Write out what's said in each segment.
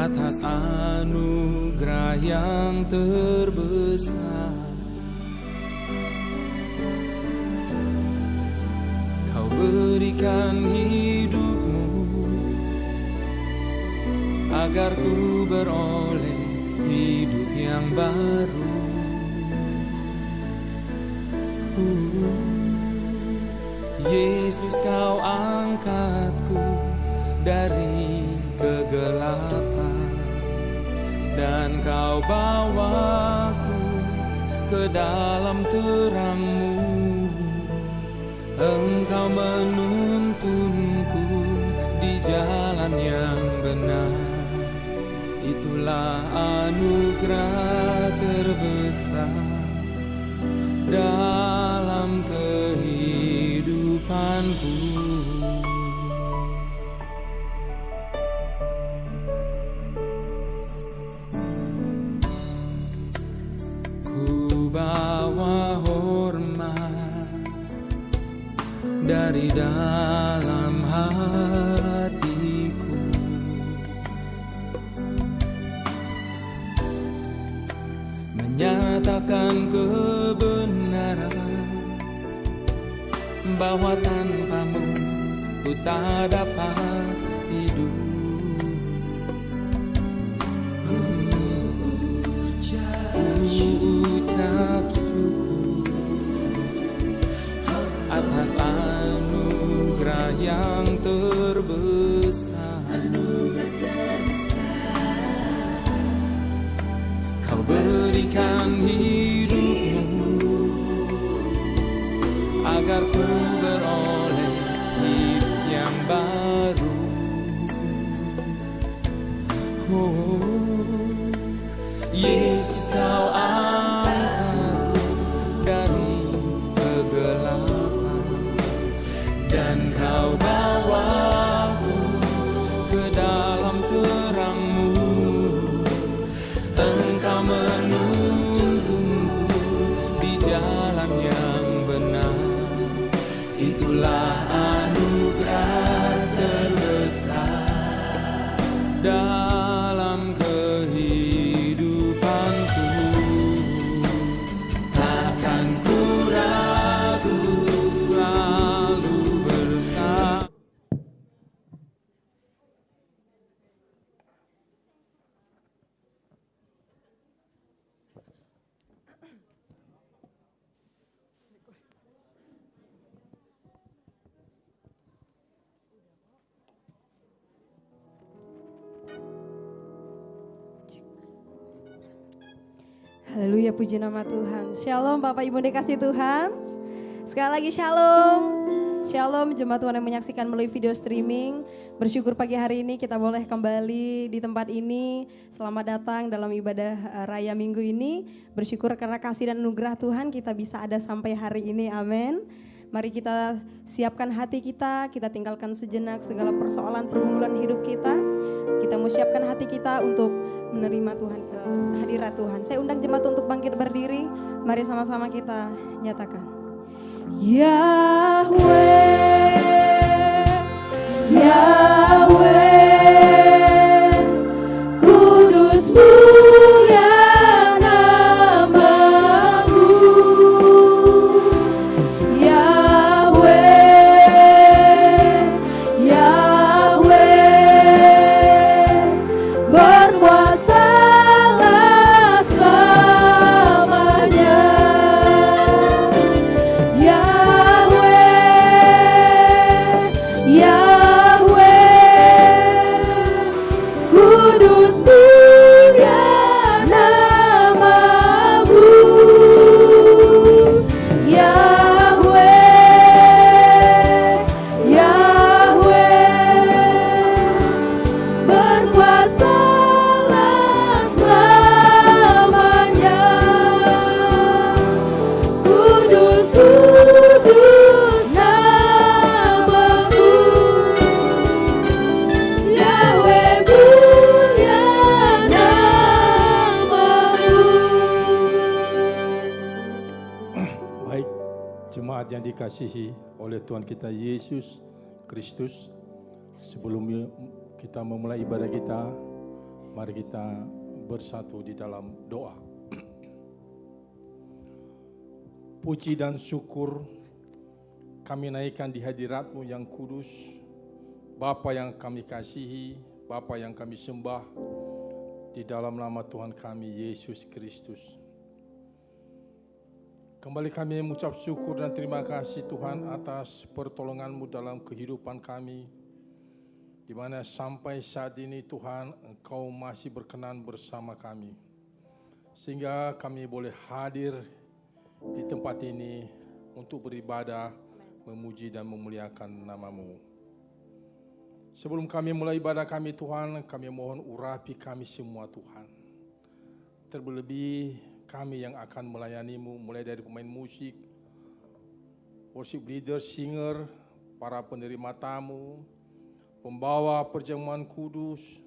atas anugerah yang terbesar. Kau berikan hidupmu agar ku beroleh hidup yang baru. Yesus, kau angkatku dari kegelapan dan kau bawaku ke dalam terang-Mu. Engkau menuntunku di jalan yang benar. Itulah anugerah terbesar dalam kehidupanku. Ku bawa hormat dari dalam hatiku, menyatakan kebenaran bahwa tanpa-Mu ku tak dapat hidup. Ku ucap syukur atas anugerah yang terbesar. Kau berikan hidupmu agar ku beroleh hidup yang baru. Yesus, kau angkatku dari kegelapan dan kau bawaku ke dalam terang-Mu. Engkau menuntunku di jalan yang benar. Itulah anugerah terbesar dalam kehidupanku. Takkan ku ragu, selalu bersama. Haleluya, puji nama Tuhan. Shalom Bapak Ibu dikasih Tuhan. Sekali lagi shalom. Shalom jemaat Tuhan yang menyaksikan melalui video streaming. Bersyukur pagi hari ini kita boleh kembali di tempat ini. Selamat datang dalam ibadah raya minggu ini. Bersyukur karena kasih dan anugerah Tuhan kita bisa ada sampai hari ini. Amin. Mari kita siapkan hati kita tinggalkan sejenak segala persoalan pergumulan hidup kita. Kita mau siapkan hati kita untuk menerima Tuhan, hadirat Tuhan. Saya undang jemaat untuk bangkit berdiri. Mari sama-sama kita nyatakan. Yahweh, Yahweh, kudus mulia nama-Mu. Yahweh, Yahweh, berkuasalah selamanya. Yahweh, Yahweh, kudus mulia nama-Mu. Yahweh, Yahweh, berkuasalah selamanya. Kudus, kudus nama-Mu. Yahweh, mulia nama-Mu. Baik, jemaat yang dikasihi oleh Tuhan kita Yesus Kristus, sebelum kita memulai ibadah kita, Mari kita bersatu di dalam doa. Puji dan syukur kami naikkan di hadirat-Mu yang kudus, Bapa yang kami kasihi, Bapa yang kami sembah, di dalam nama Tuhan kami Yesus Kristus. Kembali kami mengucap syukur dan terima kasih Tuhan atas pertolongan-Mu dalam kehidupan kami, di mana sampai saat ini Tuhan Engkau masih berkenan bersama kami, sehingga kami boleh hadir di tempat ini untuk beribadah, memuji dan memuliakan nama-Mu. Sebelum kami mulai ibadah kami Tuhan, kami mohon urapi kami semua Tuhan. Terlebih kami yang akan melayani-Mu, mulai dari pemain musik, worship leader, singer, para penerima tamu, pembawa perjamuan kudus,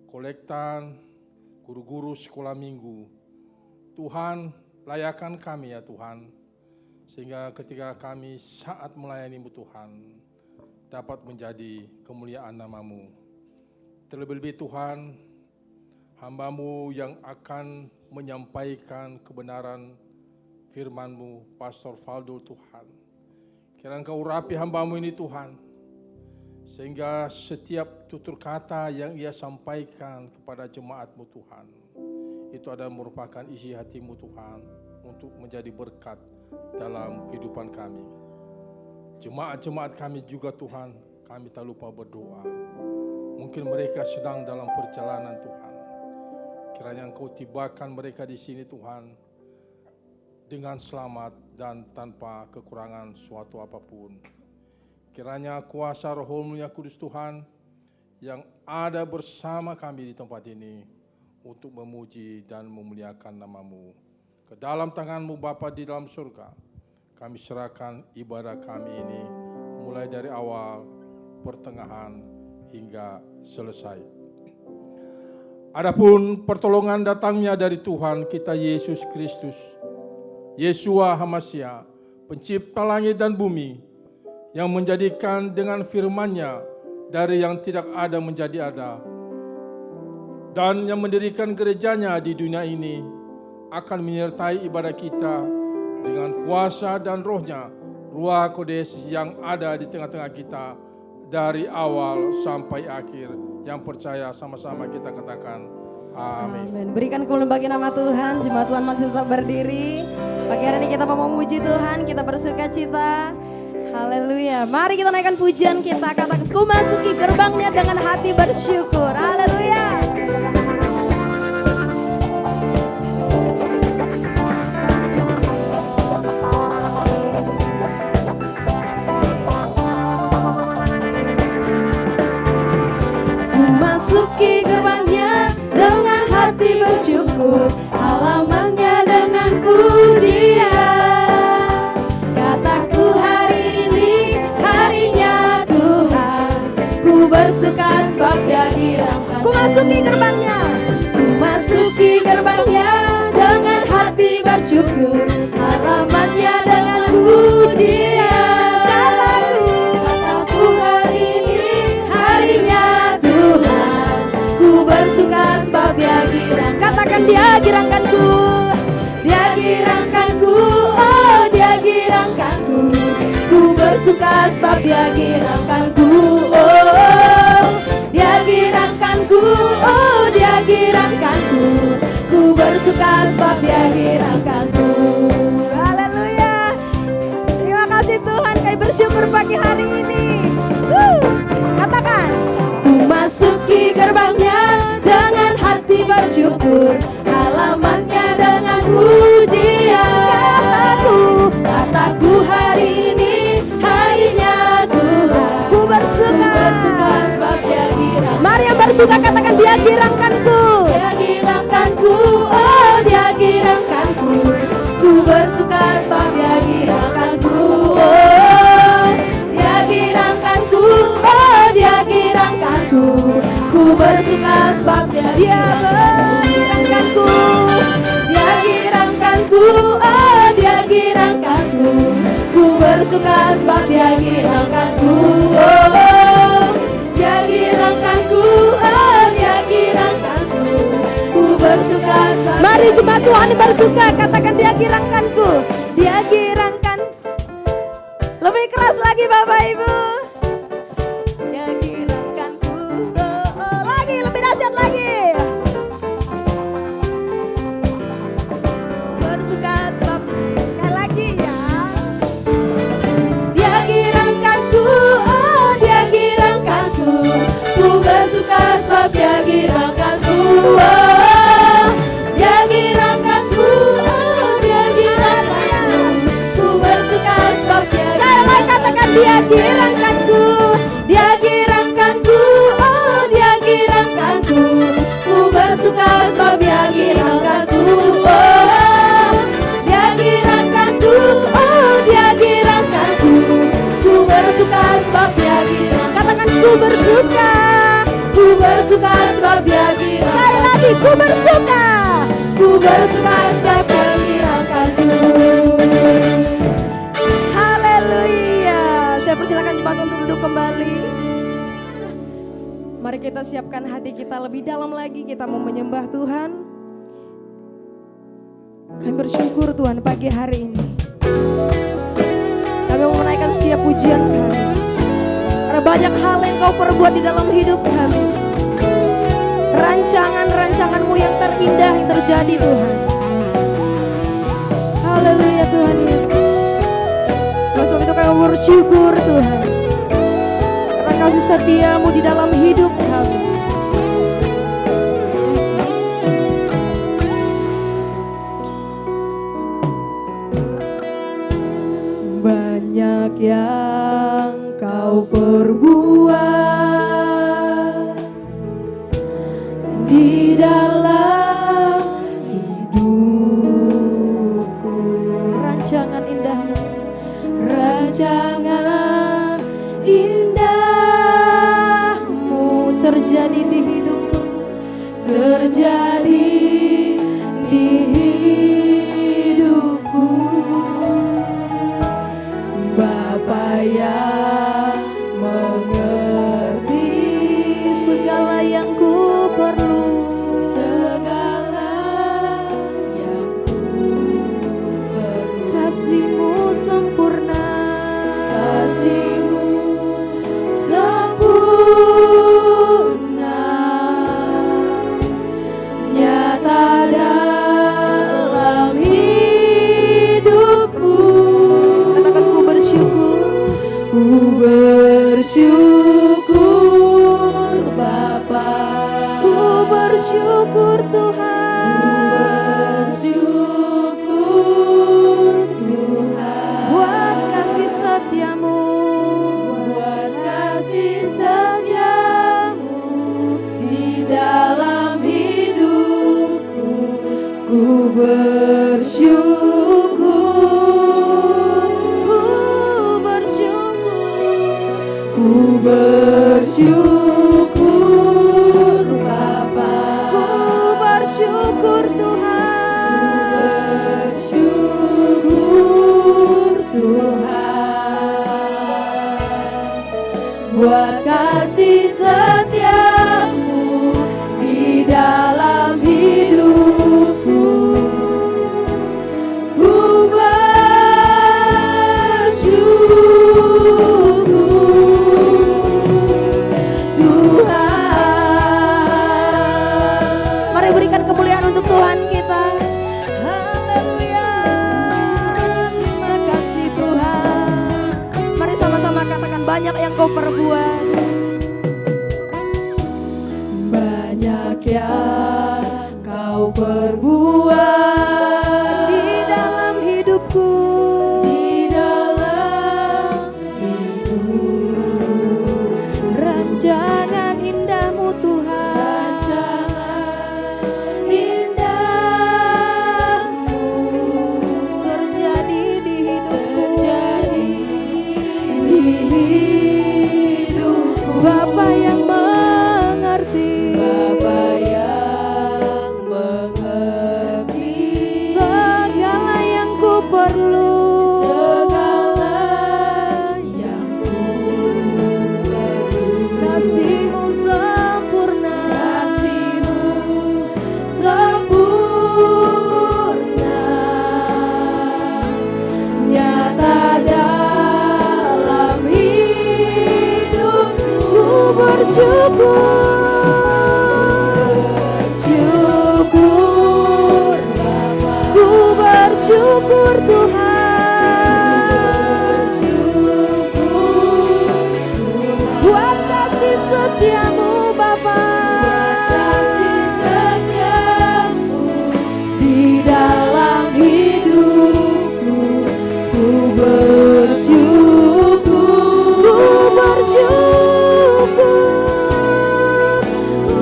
kolektan, guru-guru sekolah minggu. Tuhan, layakan kami ya Tuhan, sehingga ketika kami saat melayani-Mu Tuhan, dapat menjadi kemuliaan nama-Mu. Terlebih-lebih Tuhan, hamba-Mu yang akan menyampaikan kebenaran firman-Mu, Pastor Faldo Tuhan. Kiranya Engkau urapi hamba-Mu ini Tuhan, sehingga setiap tutur kata yang ia sampaikan kepada jemaat-Mu Tuhan, itu adalah merupakan isi hati-Mu Tuhan, untuk menjadi berkat dalam kehidupan kami. Jemaat-jemaat kami juga Tuhan, kami tak lupa berdoa. Mungkin mereka sedang dalam perjalanan Tuhan. Kiranya Engkau tibakan mereka di sini Tuhan, dengan selamat dan tanpa kekurangan suatu apapun. Kiranya kuasa Roh-Mu yang kudus Tuhan, yang ada bersama kami di tempat ini, untuk memuji dan memuliakan nama-Mu. Ke dalam tangan-Mu Bapa di dalam surga, kami serahkan ibadah kami ini, mulai dari awal, pertengahan, hingga selesai. Adapun pertolongan datangnya dari Tuhan kita Yesus Kristus, Yeshua HaMashiach, pencipta langit dan bumi, yang menjadikan dengan firman-Nya dari yang tidak ada menjadi ada, dan yang mendirikan gerejanya di dunia ini, akan menyertai ibadah kita dengan kuasa dan Roh-Nya, Ruach Kodes yang ada di tengah-tengah kita dari awal sampai akhir. Yang percaya sama-sama kita katakan amin. Amin. Berikan kemuliaan bagi nama Tuhan. Jemaat Tuhan masih tetap berdiri. Pagi hari ini kita mau memuji Tuhan, kita bersuka cita. Haleluya. Mari kita naikkan pujian kita, katakan ku masuki gerbangnya dengan hati bersyukur. Haleluya. Masuki gerbangnya dengan hati bersyukur, halamannya dengan pujian. Kataku hari ini harinya Tuhan, ku bersuka sebab Dia dirangkai. Ku masuki gerbangnya, ku masuki gerbangnya dengan hati bersyukur, halamannya dengan pujian. Kataku hari ini harinya Tuhan, ku bersuka sebab Dia girang. Katakan Dia girangkanku, Dia girangkanku, oh Dia girangkanku. Ku bersuka sebab Dia girangkanku, oh Dia girangkanku, oh Dia girangkanku. Ku bersuka sebab Dia girangkanku. Haleluya. Terima kasih Tuhan, kami bersyukur pagi hari ini. Katakan, ku masuki gerbangnya dengan hati bersyukur, halamannya dengan pujian. Kataku hari ini harinya Tuhan, ku bersuka sebab Dia girang. Mari yang bersuka katakan Dia girangkanku, Dia girangkanku, oh Dia girangkanku. Ku bersuka sebab Dia girangkanku, oh Dia girangkanku, oh Dia girangkanku. Ku bersuka sebab Dia girangkanku, Dia girangkanku, oh Dia girangkanku. Ku bersuka sebab Dia girangkanku, oh Dia girangkanku, oh Dia girangkanku. bersuka sebab Mari Dia jemaat Tuhan yang girangkanku. bersuka, katakan dia girangkanku. Dia girangkan. Lebih keras lagi Bapak Ibu. Dia girangkanku. Lagi lebih dahsyat lagi. Bersuka sebab sekali lagi ya. Dia girangkanku, oh Dia girangkanku. Ku bersuka sebab Dia girangkanku. Oh, Dia girangkanku, oh Dia girangkanku. Ku bersuka sebab Dia Sekali lagi katakan dia girangkanku. Dia girangkanku, oh Dia girangkanku. Ku bersuka sebab Dia girangkanku. Oh, Dia girangkanku, oh Dia girangkanku. Ku bersuka sebab Dia girangkanku. Katakan ku bersuka. Ku bersuka sebab Dia girangkanku. Sekali lagi ku bersuka. Ku bersuka sebab Dia girangkanku. Haleluya. Saya persilakan jemaat untuk duduk kembali. Mari kita siapkan hati kita lebih dalam lagi. Kita mau menyembah Tuhan. Kami bersyukur Tuhan pagi hari ini. Kami mau menaikkan setiap pujian kami. Karena banyak hal yang Kau perbuat di dalam hidup kami. Rancangan-rancangan-Mu yang terindah yang terjadi Tuhan. Haleluya Tuhan Yesus. Oleh sebab itu kami bersyukur Tuhan. Karena kasih setia-Mu di dalam hidup kami. Banyak yang Kau perbuat di dalam hidupku. Rancangan indahmu, rancangan indahmu terjadi di hidupku, terjadi di hidupku. Bapa yang mengerti segala yang ku perlu, segala yang ku perlu. Kasih-Mu sempurna, Kasih-Mu sempurna, nyata dalam hidupku. Katakan ku bersyukur, ku bersyukur Bapa, ku bersyukur Tuhan, bersyukur Tuhan buat kasih setia-Mu, buat kasih setia-Mu di dalam hidupku. Ku bersyukur, ku bersyukur, ku bersyukur Bapa, ku bersyukur Tuhan, ku bersyukur Tuhan buat kasih setia-Mu di dalam hidupku. Ku bersyukur Tuhan. Mari berikan kemuliaan untuk Tuhan kita. Haleluya. Terima kasih Tuhan. Mari sama-sama katakan banyak yang Kau perbuat. Banyak yang Kau perbuat di dalam hidupku, di dalam hidup. Rancangan indahmu Tuhan, rancangan indahmu terjadi di hidupku, terjadi di hidupku. bersyukur Bapa, ku bersyukur Tuhan, bersyukur Tuhan, buat kasih setiamu Bapa, kasih setiamu di dalam hidupku. Ku bersyukur, ku bersyukur, ku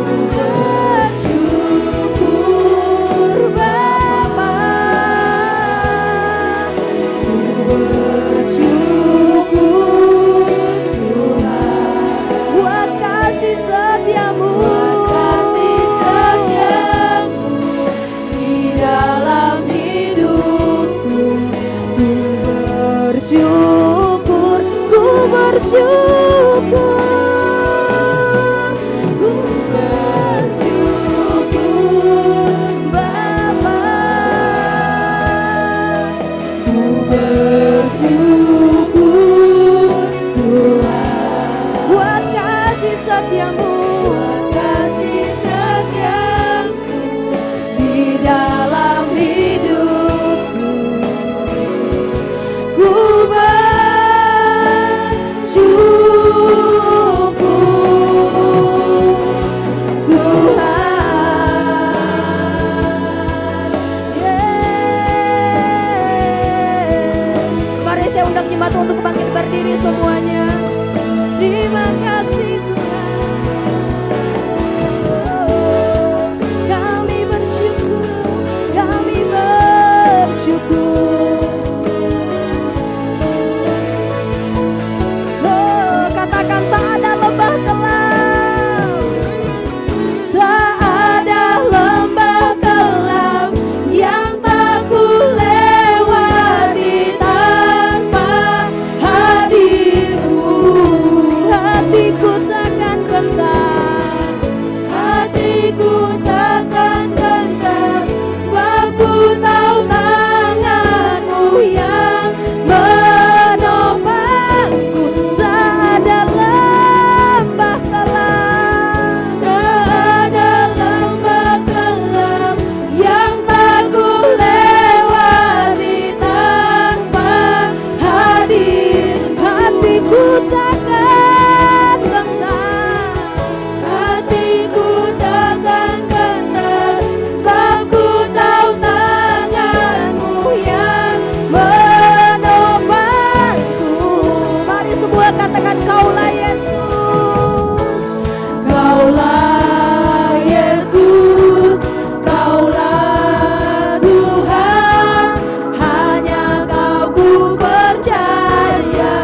bersyukur Bapa, ku bersyukur Tuhan, buat kasih setiamu, buat kasih setiamu di dalam hidupku. Ku bersyukur, ku bersyukur, ku bersyukur Bapa, ku bersyukur Tuhan, buat kasih setiamu, buat kasih setiamu di dalam hidupku. Ku bersyukur Tuhan. Mari saya undang jemaat untuk bangkit berdiri semuanya. Terima kasih Tuhan. Kami bersyukur, kami bersyukur. Oh, katakan tak ada lembah kelam, Tak ada lembah kelam yang tak ku lewati tanpa hadir-Mu. hatiku takkan gentar, Hatiku takkan gentar, sebab ku tahu tangan-Mu yang menopangku. tak ada lembah kelam, Tak ada lembah kelam yang tak ku lewati tanpa hadir-Mu. hatiku takkan gentar, Hatiku takkan gentar, sebab ku tahu tangan-Mu yang menopangku. Mari semua katakan Kaulah Yesus, Kaulah Yesus, Kaulah Tuhan, hanya Kau ku percaya.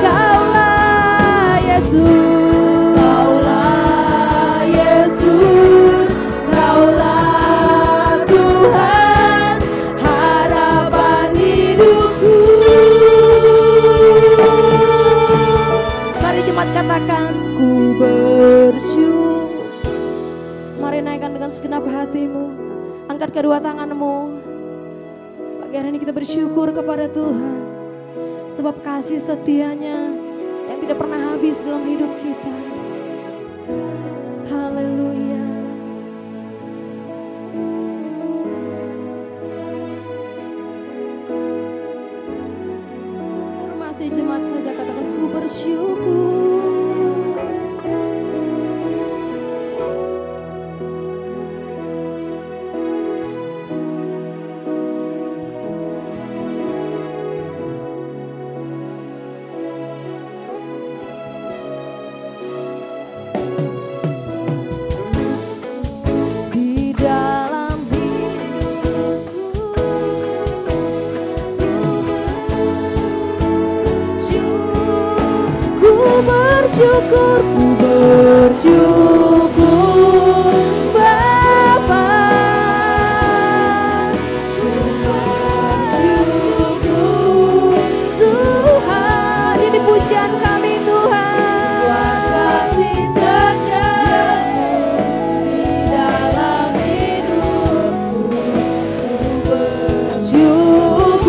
Kaulah Yesus, Kaulah Yesus, Kaulah Tuhan, harapan hidupku. mari jemaat katakan ku bersyukur. Mari naikkan dengan segenap hatimu, angkat kedua tanganmu. Pagi hari ini kita bersyukur kepada Tuhan, sebab kasih setianya yang tidak pernah habis dalam hidup kita. Haleluya. Masih jemaat saja katakan ku bersyukur. Di dalam hidupku, ku bersyukur, ku bersyukur Bapa, ku bersyukur Tuhan. Ini pujian kami Tuhan. Buat kasih setiamu di dalam hidupku. Ku bersyukur,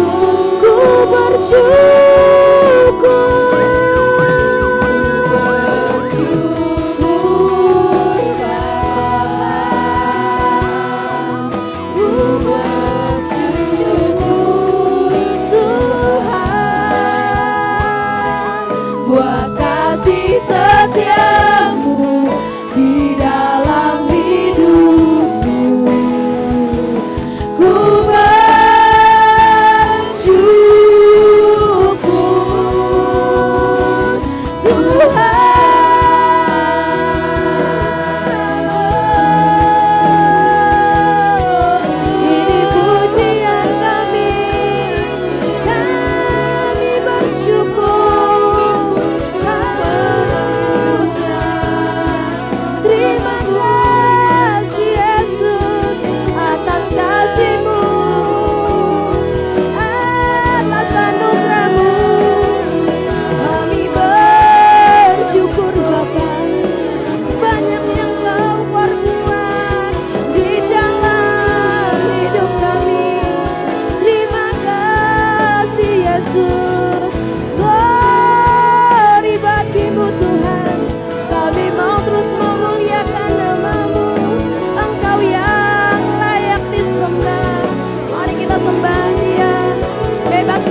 Ku bersyukur,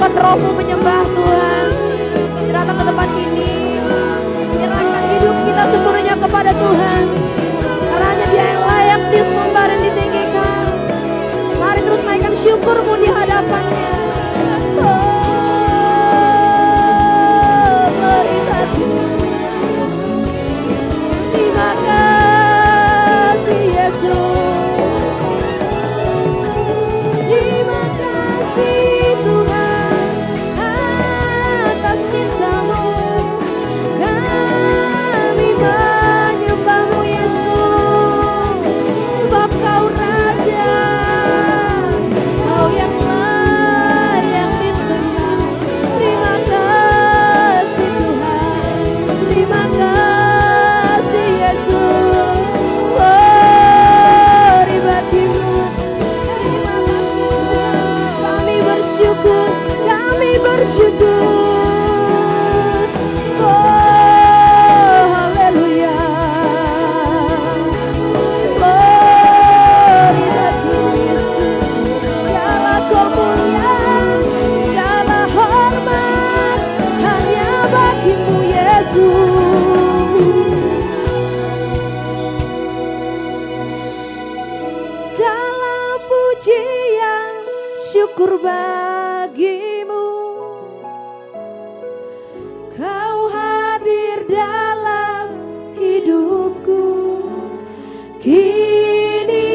Izinkan rohmu menyembah Tuhan. Datang ke tempat ini, menyerahkan hidup kita sepenuhnya kepada Tuhan. Karena hanya Dia yang layak disembah dan ditinggikan. Mari terus naikkan syukurmu di hadapannya. Terima kasih Yesus. Terima kasih Tuhan atas cinta-Mu. Kami menyembah-Mu Yesus, sebab Kau Raja, Kau yang layak disembah. Terima kasih Tuhan, terima kasih Yesus. Beribadah-Mu, terima kasih Tuhan. Kami bersyukur, kami bersyukur. Oh haleluya. Beribadah-Mu Yesus. Segala kemuliaan, segala hormat hanya bagi-Mu Yesus. Segala pujian, syukur bagi-Mu. Kau hadir dalam hidupku. Kini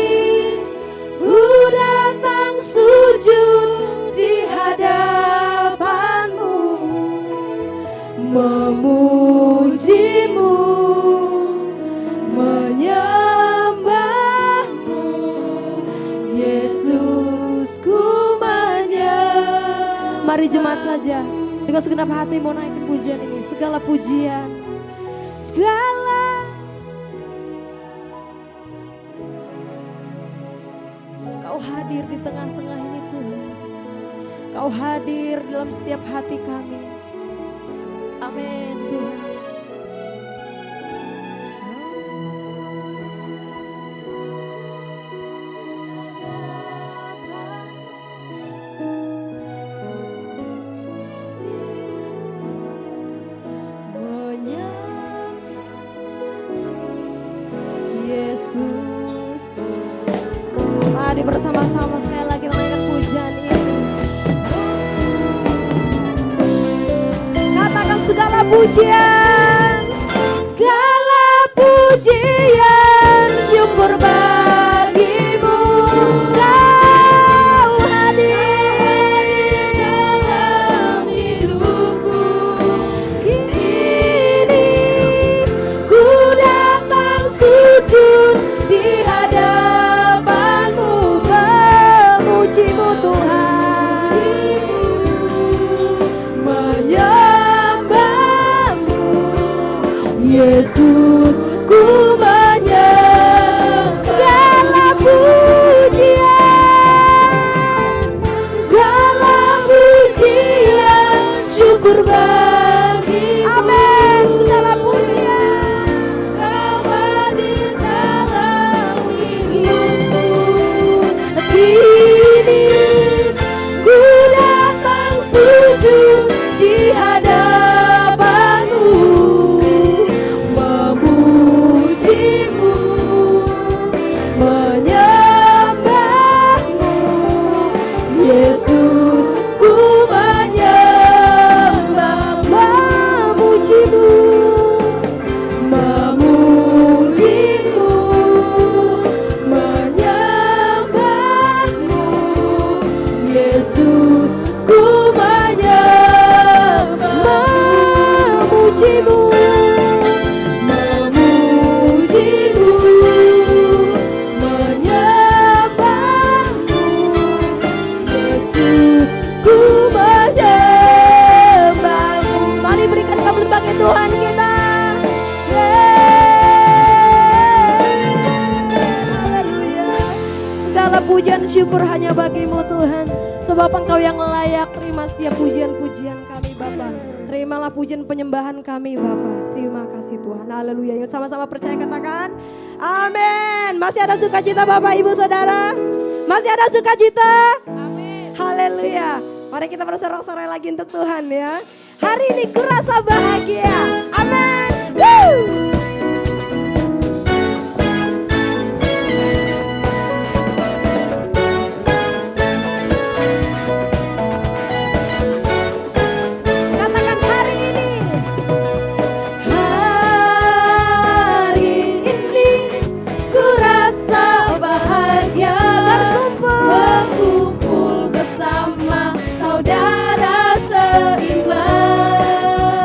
ku datang sujud di hadapan-Mu, memuji-Mu, menyembah-Mu. Yesus ku menyembah. Mari jemaat saja dengan segenap hati mau naikin pujian ini. Segala pujian, segala Kau hadir di tengah-tengah ini Tuhan. Kau hadir dalam setiap hati kami. Amin Tuhan. Yesus. Mari bersama-sama sekali lagi naikkan pujian ini. Katakan segala pujian, segala pujian, syukur bagi-Mu. Kau hadir dalam hidupku. Kini ku datang sujud di hadapan-Mu, memuji-Mu Tuhan, menyembah-Mu Yesus, ku menyembah. Segala pujian, segala pujian, syukur bagi-Mu. Amin. Segala pujian, Kau hadir dalam hidupku. Kini ku datang sujud di hadapan-Mu, memuji-Mu, menyembah-Mu Yesus, ku menyembah. Memuji-Mu, memuji-Mu, menyembah-Mu Yesus, ku menyembah. Memuji-Mu, memuji-Mu, menyembah-Mu Yesus, ku menyembah-Mu. Mari berikan kemuliaan bagi Tuhan kita. Haleluya. Segala pujian syukur hanya bagi-Mu Tuhan, sebab Engkau yang layak. Terima setiap pujian-pujian kami Bapa. Terimalah pujian penyembahan kami Bapa. Terima kasih Tuhan. Haleluya. Yuk sama-sama percaya katakan amin. Masih ada sukacita Bapak Ibu Saudara? Masih ada sukacita? Amin. Haleluya. Mari kita bersorak-sorai lagi untuk Tuhan ya. Hari ini ku rasa bahagia. Amin. Woo!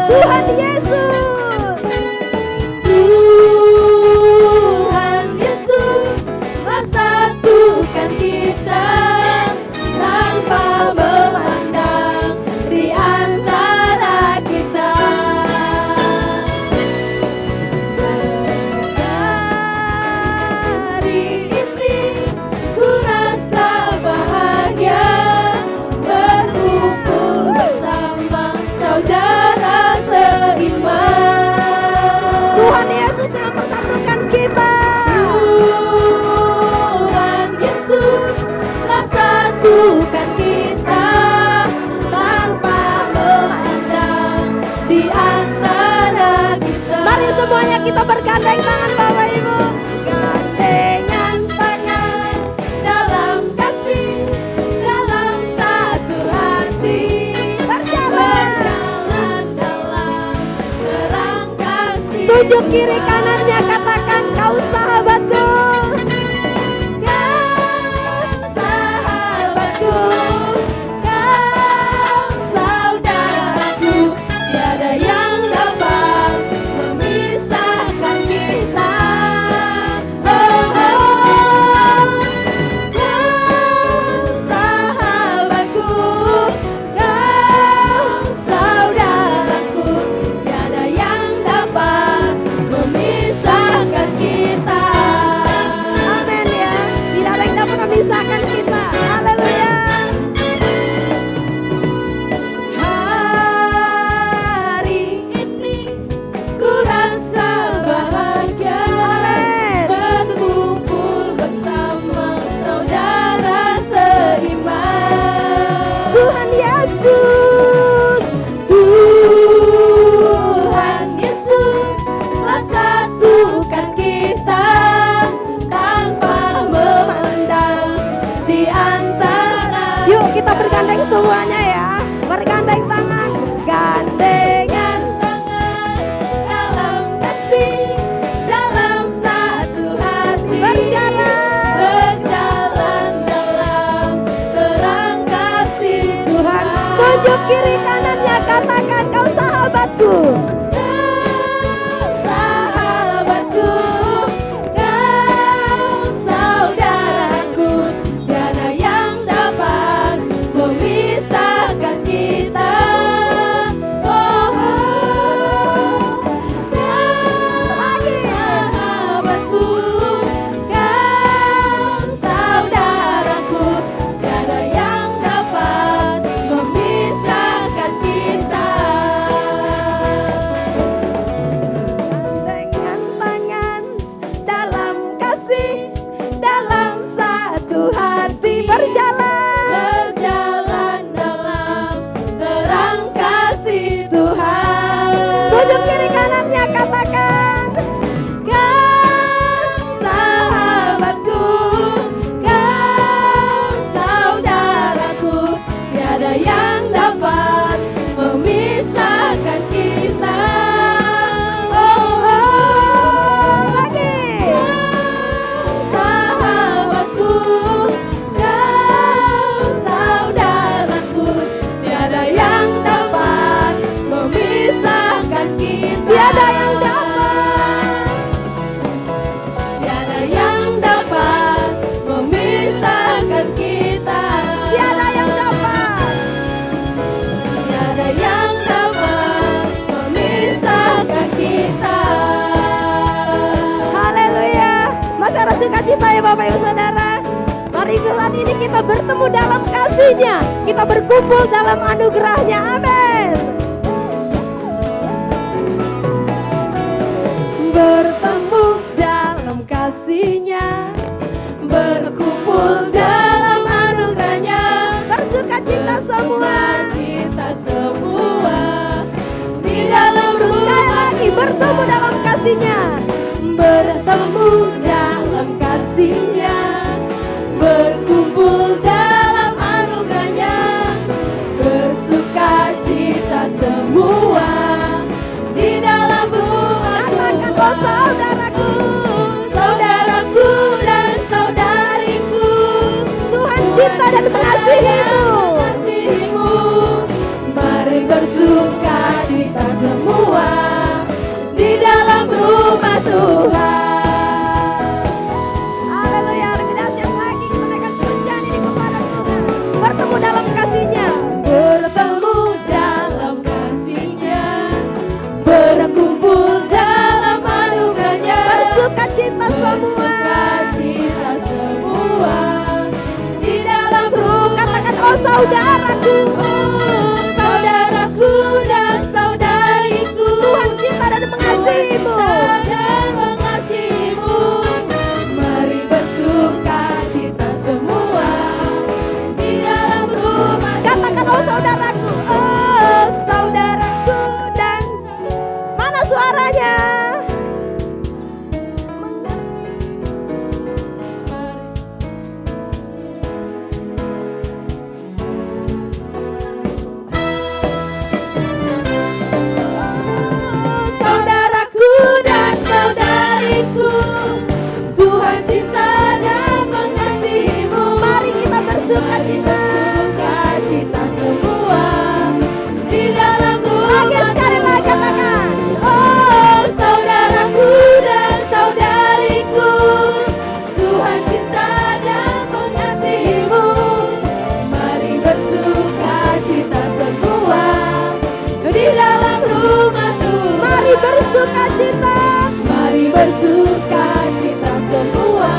Tuhan Yesus, Tuhan Yesus, telah satukan kita tanpa memandang di antara kita. Hari ini ku rasa bahagia berkumpul bersama saudara seiman. Tuhan Yesus yang mempersatukan kita. Tuhan Yesus telah satukan kita tanpa memandang di antara kita. Mari semuanya kita bergandeng tangan Bapak Ibu. Gandengan tangan dalam kasih, dalam satu hati. Berjalan dalam terang kasih. Tunjuk kiri kanannya, katakan kau sahabatku. Kau sahabatku, kau saudaraku. Tiada yang dapat memisahkan kita. Oh, oh. Kau sahabatku, kau saudaraku. Tiada yang dapat memisahkan kita. Amin ya. Tidak ada yang dapat memisahkan kita. Haleluya. Hari ini ku rasa bahagia. Amin. Berkumpul bersama saudara seiman. Tuhan Yesus, Tuhan Yesus telah satukan kita tanpa memandang di antara. Yuk kita bergandeng semuanya ya. Bergandeng tangan, gandengan tangan dalam kasih, dalam satu hati. Berjalan dalam terang kasih Tuhan. Tunjuk kiri kanannya, katakan kau sahabatku. Kau sahabatku, kau saudaraku. Tiada yang dapat memisahkan kita. Oh, kau lagi sahabatku, kau saudaraku. Tiada yang dapat memisahkan kita. Gandengan tangan dalam kasih, dalam satu hati. Berjalan dalam terang kasih Tuhan. Tunjuk kiri kanannya, katakan kau sahabatku, kau saudaraku. Tiada yang dapat memisahkan kita. Oh, oh, lagi. Kau sahabatku, kau saudaraku. Tiada yang dapat memisahkan kita. Tiada yang dapat. Tiada yang dapat memisahkan kita. Tiada yang dapat. Tiada yang dapat memisahkan kita. Haleluya. Masih ada sukacita ya Bapak Ibu Saudara. Mari saat ini kita bertemu dalam kasih-Nya. Kita berkumpul dalam anugerah-Nya. Amin. Bertemu dalam kasih-Nya, berkumpul dalam anugerah-Nya. Bersukacita semua. semua di dalam rumah Tuhan. Oh saudaraku, Saudaraku dan saudariku, Tuhan cinta dan mengasihimu. Mari bersuka cita semua di dalam rumah Tuhan. Haleluya, lebih dahsyat lagi kita naikkan pujian ini kepada Tuhan. Bertemu dalam kasih-Nya, Bertemu dalam kasih-Nya, berkumpul dalam anugerah-Nya, bersuka cita semua. Bersukacita semua di dalam rumah. Katakan oh saudaraku, Oh saudaraku dan saudariku, Tuhan cinta dan mengasihimu. dan mengasihimu. Mari bersukacita semua di dalam rumah Katakan oh saudaraku, oh saudaraku dan mana suaranya? Saudaraku dan saudariku, Tuhan cinta dan mengasihimu. Mari kita bersukacita. Bersukacita semua di dalam rumah Lagi sekali lagi katakan. Oh saudaraku dan saudariku, Tuhan cinta dan mengasihimu. Mari bersukacita semua di dalam rumah Tuhan. Mari bersukacita. Mari bersukacita semua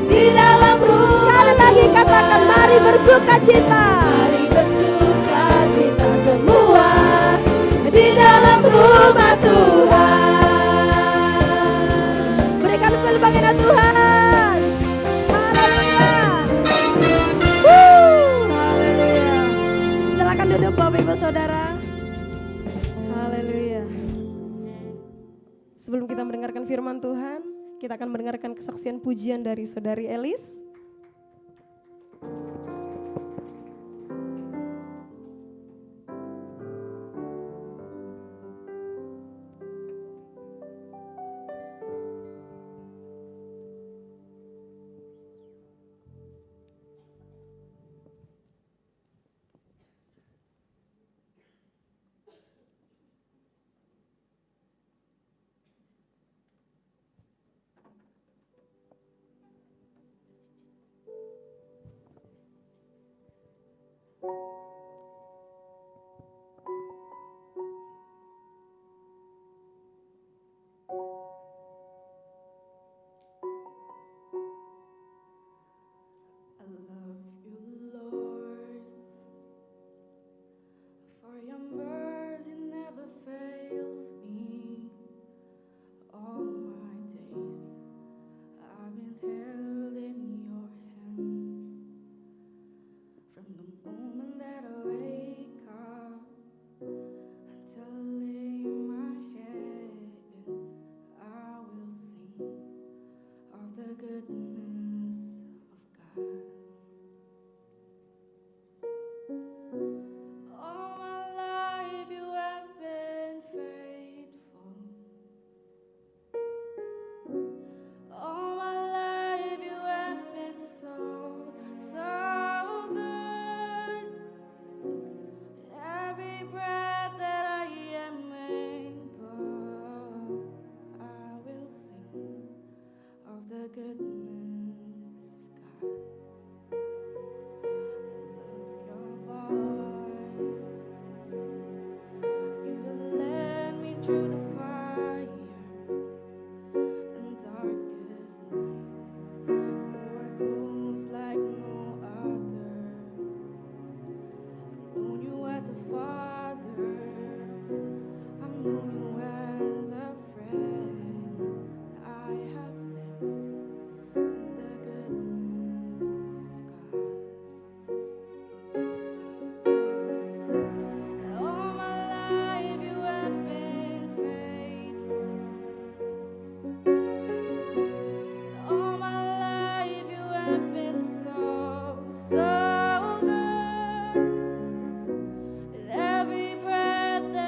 di dalam rumah. Sekali lagi katakan mari bersukacita. Mari bersukacita semua di dalam rumah Tuhan. Berikan puji bagi Tuhan. Haleluya. Haleluya. Silakan duduk Bapak Ibu Saudara. Haleluya. Sebelum kita mendengarkan firman Tuhan, kita akan mendengarkan kesaksian pujian dari Saudari Elis. I love you, Lord, for your mercy never fails me. All my days I've been held in your hand. From the moment that I wake up until I lay my head, I will sing of the goodness of God. All my life you have been faithful. All my life you have been so, so good. With every breath that I am able, I will sing of the goodness of God. I love your voice. You led me through the fire and darkest night. You are close like no other. I've known you as a father. I've known you as a friend. I have lived in the goodness of God. All my life you have been faithful. All my life you have been so, so good. With every breath that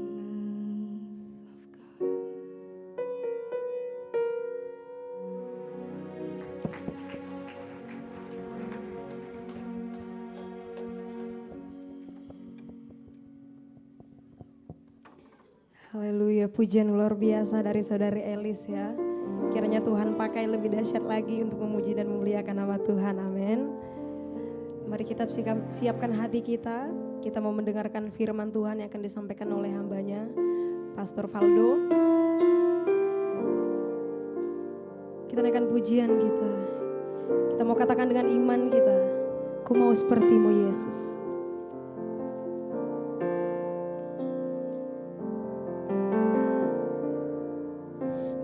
goodness of God. Haleluya, pujian luar biasa dari saudari Elis ya. Kiranya Tuhan pakai lebih dahsyat lagi untuk memuji dan memuliakan nama Tuhan, amin. Mari kita siapkan hati kita. Kita mau mendengarkan firman Tuhan yang akan disampaikan oleh hambanya, Pastor Valdo. Kita naikkan pujian kita. Kita mau katakan dengan iman kita, ku mau sepertimu Yesus.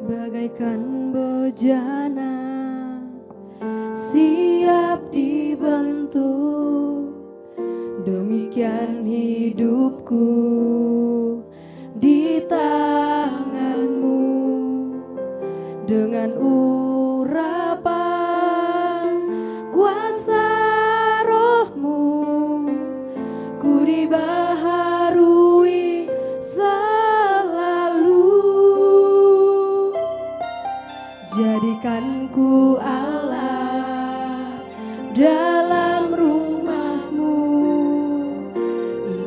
Bagaikan bejana siap dibentuk, demikian hidupku di tanganmu. Dengan urapan kuasa rohmu, ku dibaharui selalu. Jadikan ku Allah dalam rumahmu,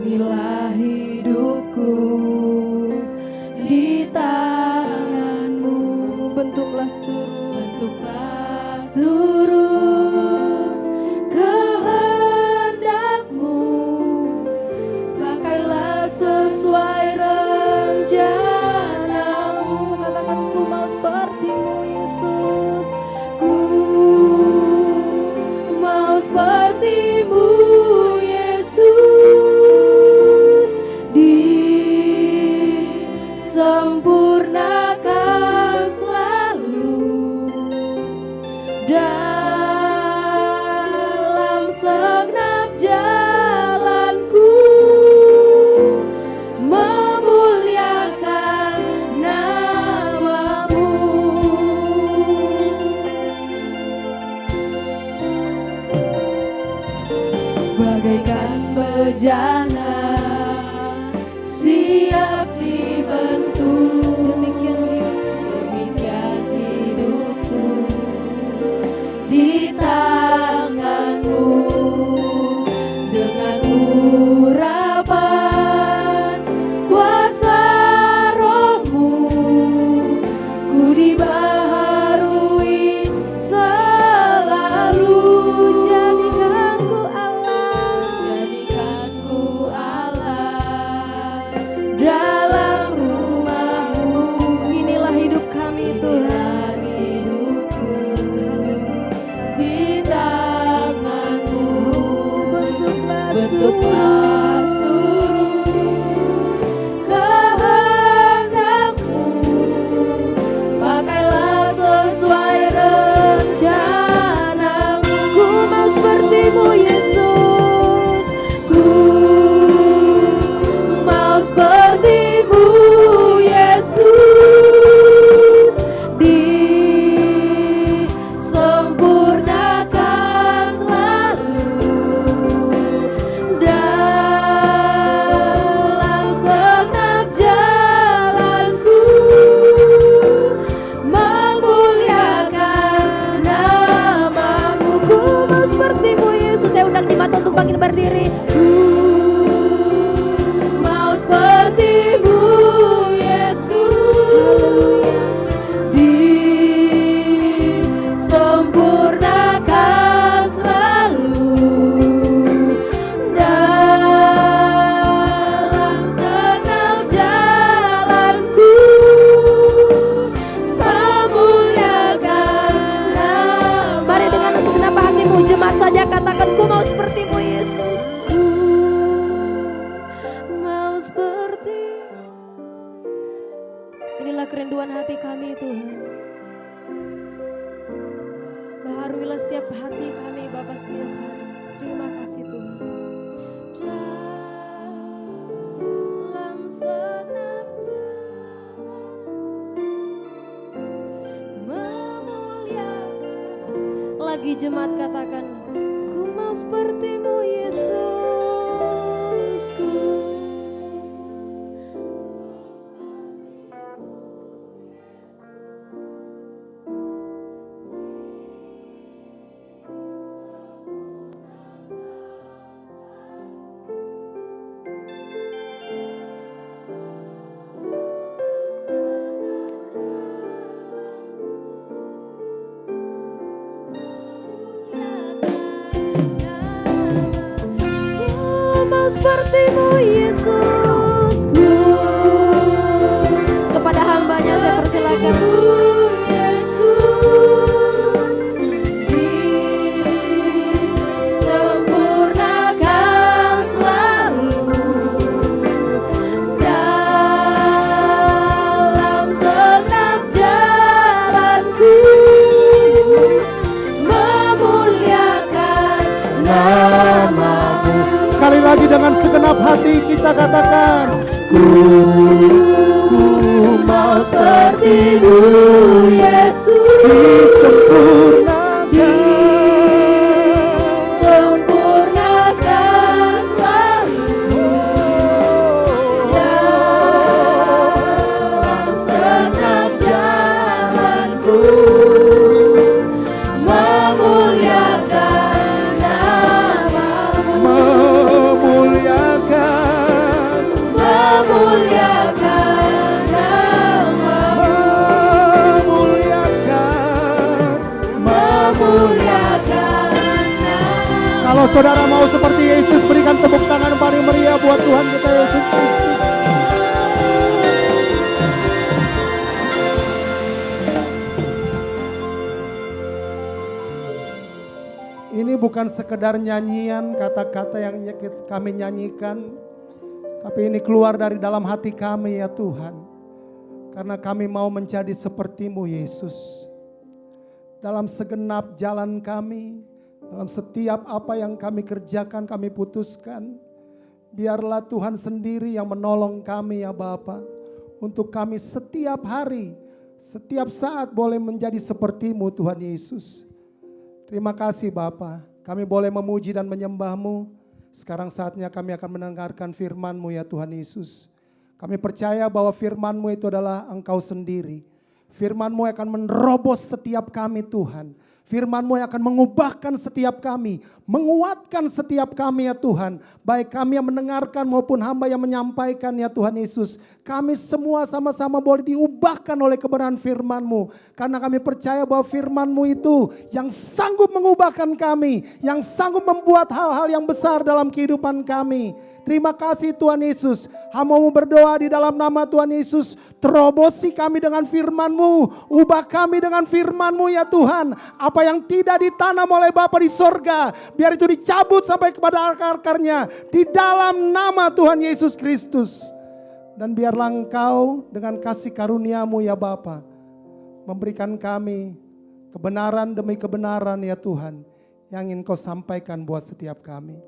inilah hidupku di tanganmu. Bentuklah seluruh kehendakmu, pakailah sesuai rencanamu. Katakan ku mau sepertimu Yesus, ku mau sepertimu Yesus, disempurnakan selalu dalam segenap jalanku, memuliakan namamu. Bagaikan bejana siap dibentuk, demikian hidupku di tanganmu. Dengan urapan kuasa rohmu, ku dibaharui selalu. Jadikan ku Allah dalam rumahmu, inilah hidup kami Tuhan. Hidupku di tanganmu, bentuklah seluruh kehendakmu, pakailah sesuai rencanamu. Ku mau sepertimu Yesus, ku mau sepertimu Yesus, disempurnakan selalu dalam segenap jalanku, memuliakan namamu. Ku mau sepertimu Yesus. Saya undang jemaat untuk bangkit berdiri. Ku mau sepertimu Yesus, disempurnakan selalu dalam segenap jalanku, memuliakan namamu. Mari dengan segenap hatimu jemaat saja katakan, ku mau sepertimu Yesus, ku mau seperti. Inilah kerinduan hati kami Tuhan. Baharuilah setiap hati kami Bapa setiap hari. Terima kasih Tuhan. Dalam segenap jalan, memuliakan. Lagi jemaat katakan, ku mau sepertimu Yesus, ku lagi dengan segenap hati kita katakan. Mau seperti-Mu Yesus, sempurnakan selalu dalam setiap jalanku, memuliakan nama-Mu, memuliakan nama-Mu, memuliakan nama. Kalau saudara mau seperti Yesus, berikan tepuk tangan paling meriah buat Tuhan kita Yesus Kristus. Ini bukan sekedar nyanyian, kata-kata yang kami nyanyikan, tapi ini keluar dari dalam hati kami ya Tuhan. Karena kami mau menjadi seperti-Mu Yesus. Dalam segenap jalan kami, dalam setiap apa yang kami kerjakan, kami putuskan, biarlah Tuhan sendiri yang menolong kami ya Bapa. Untuk kami setiap hari, setiap saat boleh menjadi seperti-Mu Tuhan Yesus. Terima kasih Bapa, kami boleh memuji dan menyembah-Mu. Sekarang saatnya kami akan mendengarkan firman-Mu ya Tuhan Yesus. Kami percaya bahwa firman-Mu itu adalah Engkau sendiri. Firman-Mu akan menerobos setiap kami Tuhan. Firman-Mu yang akan mengubahkan setiap kami, menguatkan setiap kami ya Tuhan. Baik kami yang mendengarkan maupun hamba yang menyampaikan ya Tuhan Yesus. Kami semua sama-sama boleh diubahkan oleh kebenaran firman-Mu. Karena kami percaya bahwa firman-Mu itu yang sanggup mengubahkan kami, yang sanggup membuat hal-hal yang besar dalam kehidupan kami. Terima kasih Tuhan Yesus. Hamba-Mu berdoa di dalam nama Tuhan Yesus. Terobosi kami dengan firman-Mu. Ubah kami dengan firman-Mu ya Tuhan. Apa yang tidak ditanam oleh Bapa di sorga, biar itu dicabut sampai kepada akar-akarnya. Di dalam nama Tuhan Yesus Kristus. Dan biarlah Engkau dengan kasih karunia-Mu ya Bapa, memberikan kami kebenaran demi kebenaran ya Tuhan. Yang ingin Kau sampaikan buat setiap kami.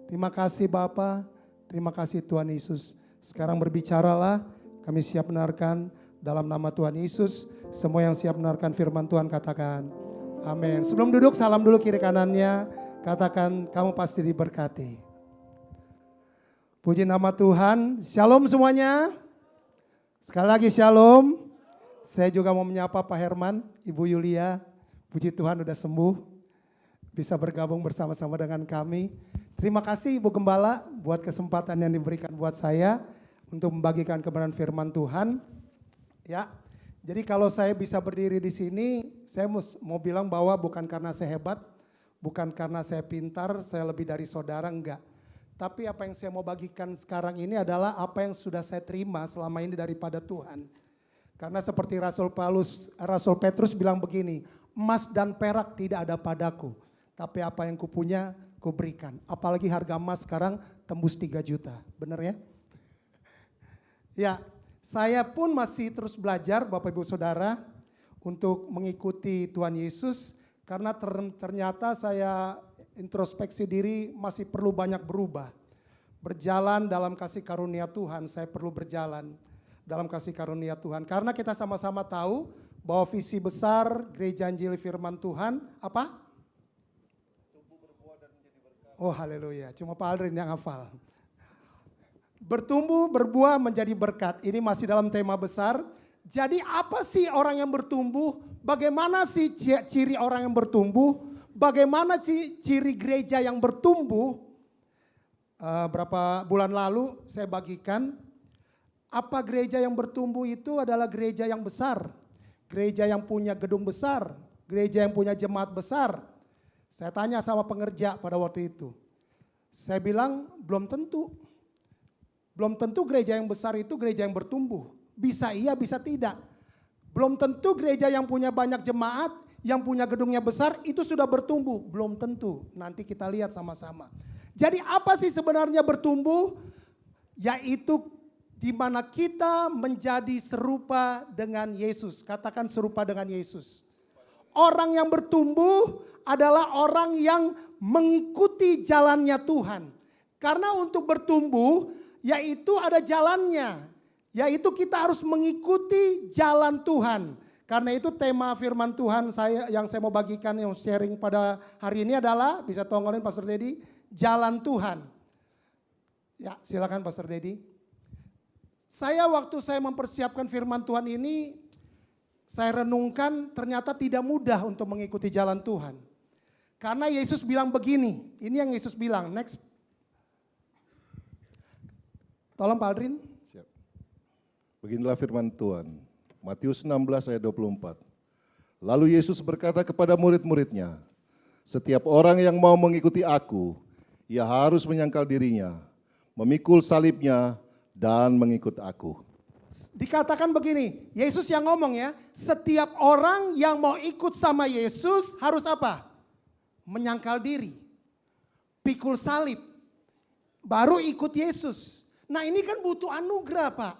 Terima kasih Bapa, terima kasih Tuhan Yesus. Sekarang berbicaralah, kami siap mendengarkan dalam nama Tuhan Yesus. Semua yang siap mendengarkan firman Tuhan katakan amin. Sebelum duduk salam dulu kiri kanannya, katakan kamu pasti diberkati. Puji nama Tuhan, shalom semuanya. Sekali lagi shalom. Saya juga mau menyapa Pak Herman, Ibu Yulia. Puji Tuhan udah sembuh, bisa bergabung bersama-sama dengan kami. Terima kasih Ibu Gembala buat kesempatan yang diberikan buat saya untuk membagikan kebenaran firman Tuhan. Ya, jadi kalau saya bisa berdiri di sini, saya mau bilang bahwa bukan karena saya hebat, bukan karena saya pintar, saya lebih dari saudara, enggak. Tapi apa yang saya mau bagikan sekarang ini adalah apa yang sudah saya terima selama ini daripada Tuhan. Karena seperti Rasul Petrus bilang begini, emas dan perak tidak ada padaku, tapi apa yang kupunya kuberikan. Apalagi harga emas sekarang tembus 3 juta, benar ya? Ya, saya pun masih terus belajar Bapak Ibu Saudara untuk mengikuti Tuhan Yesus. Karena ternyata saya introspeksi diri masih perlu banyak berubah. Berjalan dalam kasih karunia Tuhan, saya perlu berjalan dalam kasih karunia Tuhan. Karena kita sama-sama tahu bahwa visi besar Gereja Injil Firman Tuhan apa? Oh haleluya, cuma Pak Aldrin yang hafal. Bertumbuh, berbuah menjadi berkat. Ini masih dalam tema besar. Jadi apa sih orang yang bertumbuh? Bagaimana sih ciri orang yang bertumbuh? Bagaimana sih ciri gereja yang bertumbuh? Berapa bulan lalu saya bagikan. Apa gereja yang bertumbuh itu adalah gereja yang besar. Gereja yang punya gedung besar. Gereja yang punya jemaat besar. Saya tanya sama pengerja pada waktu itu. Saya bilang belum tentu. Belum tentu gereja yang besar itu gereja yang bertumbuh. Bisa iya, bisa tidak. Belum tentu gereja yang punya banyak jemaat, yang punya gedungnya besar itu sudah bertumbuh. Belum tentu. Nanti kita lihat sama-sama. Jadi apa sih sebenarnya bertumbuh? Yaitu di mana kita menjadi serupa dengan Yesus. Katakan serupa dengan Yesus. Orang yang bertumbuh adalah orang yang mengikuti jalannya Tuhan. Karena untuk bertumbuh, yaitu ada jalannya. Yaitu kita harus mengikuti jalan Tuhan. Karena itu tema firman Tuhan yang saya mau bagikan, yang sharing pada hari ini adalah, bisa tongolin Pastor Dedi, jalan Tuhan. Ya, silakan Pastor Dedi. Waktu saya mempersiapkan firman Tuhan ini, saya renungkan ternyata tidak mudah untuk mengikuti jalan Tuhan. Karena Yesus bilang begini, ini yang Yesus bilang, next. Tolong Pak Aldrin. Siap. Beginilah firman Tuhan. Matius 16 ayat 24. Lalu Yesus berkata kepada murid-muridnya, setiap orang yang mau mengikuti aku, ia harus menyangkal dirinya, memikul salibnya, dan mengikut aku. Dikatakan begini, Yesus yang ngomong ya, setiap orang yang mau ikut sama Yesus harus apa? Menyangkal diri, pikul salib, baru ikut Yesus. Nah ini kan butuh anugerah Pak.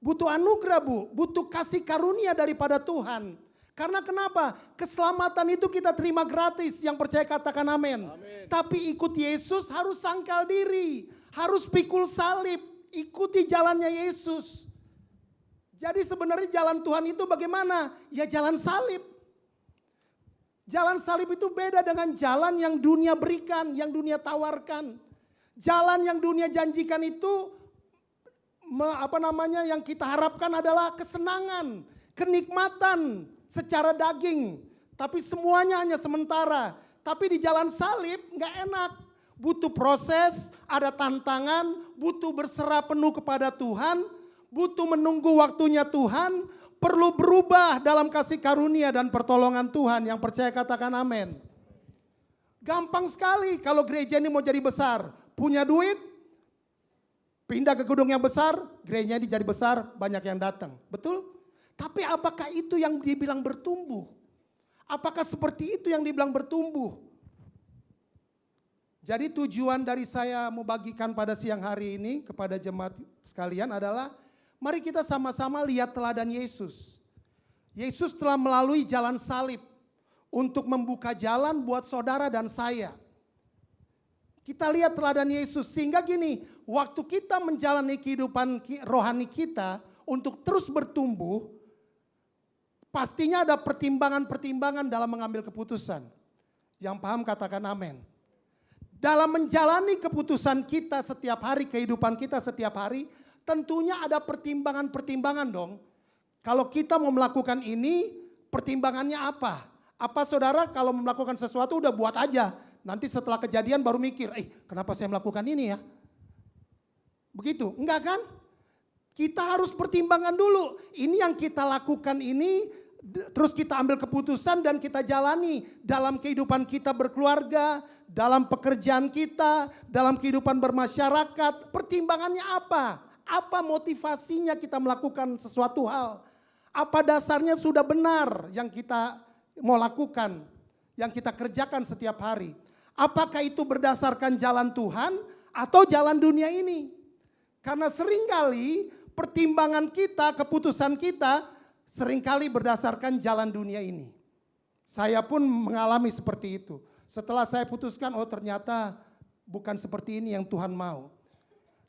Butuh anugerah Bu, butuh kasih karunia daripada Tuhan. Karena kenapa? Keselamatan itu kita terima gratis, yang percaya katakan amin. Tapi ikut Yesus harus sangkal diri, harus pikul salib, ikuti jalannya Yesus. Jadi sebenarnya jalan Tuhan itu bagaimana? Ya jalan salib. Jalan salib itu beda dengan jalan yang dunia berikan, yang dunia tawarkan. Jalan yang dunia janjikan itu yang kita harapkan adalah kesenangan, kenikmatan secara daging. Tapi semuanya hanya sementara. Tapi di jalan salib nggak enak. Butuh proses, ada tantangan, butuh berserah penuh kepada Tuhan, butuh menunggu waktunya Tuhan, perlu berubah dalam kasih karunia dan pertolongan Tuhan. Yang percaya katakan amin. Gampang sekali kalau gereja ini mau jadi besar. Punya duit, pindah ke gedung yang besar, gerejanya jadi besar, banyak yang datang. Betul? Tapi apakah itu yang dibilang bertumbuh? Apakah seperti itu yang dibilang bertumbuh? Jadi tujuan dari saya mau bagikan pada siang hari ini kepada jemaat sekalian adalah, mari kita sama-sama lihat teladan Yesus. Yesus telah melalui jalan salib untuk membuka jalan buat saudara dan saya. Kita lihat teladan Yesus sehingga gini, waktu kita menjalani kehidupan rohani kita untuk terus bertumbuh, pastinya ada pertimbangan-pertimbangan dalam mengambil keputusan. Yang paham katakan amin. Dalam menjalani keputusan kita setiap hari, kehidupan kita setiap hari, tentunya ada pertimbangan-pertimbangan dong. Kalau kita mau melakukan ini, pertimbangannya apa? Apa saudara kalau melakukan sesuatu udah buat aja. Nanti setelah kejadian baru mikir, kenapa saya melakukan ini ya? Begitu, enggak kan? Kita harus pertimbangkan dulu. Ini yang kita lakukan ini, terus kita ambil keputusan dan kita jalani dalam kehidupan kita berkeluarga, dalam pekerjaan kita, dalam kehidupan bermasyarakat. Pertimbangannya apa? Apa motivasinya kita melakukan sesuatu hal? Apa dasarnya sudah benar yang kita mau lakukan, yang kita kerjakan setiap hari? Apakah itu berdasarkan jalan Tuhan atau jalan dunia ini? Karena seringkali pertimbangan kita, keputusan kita seringkali berdasarkan jalan dunia ini. Saya pun mengalami seperti itu. Setelah saya putuskan, ternyata bukan seperti ini yang Tuhan mau.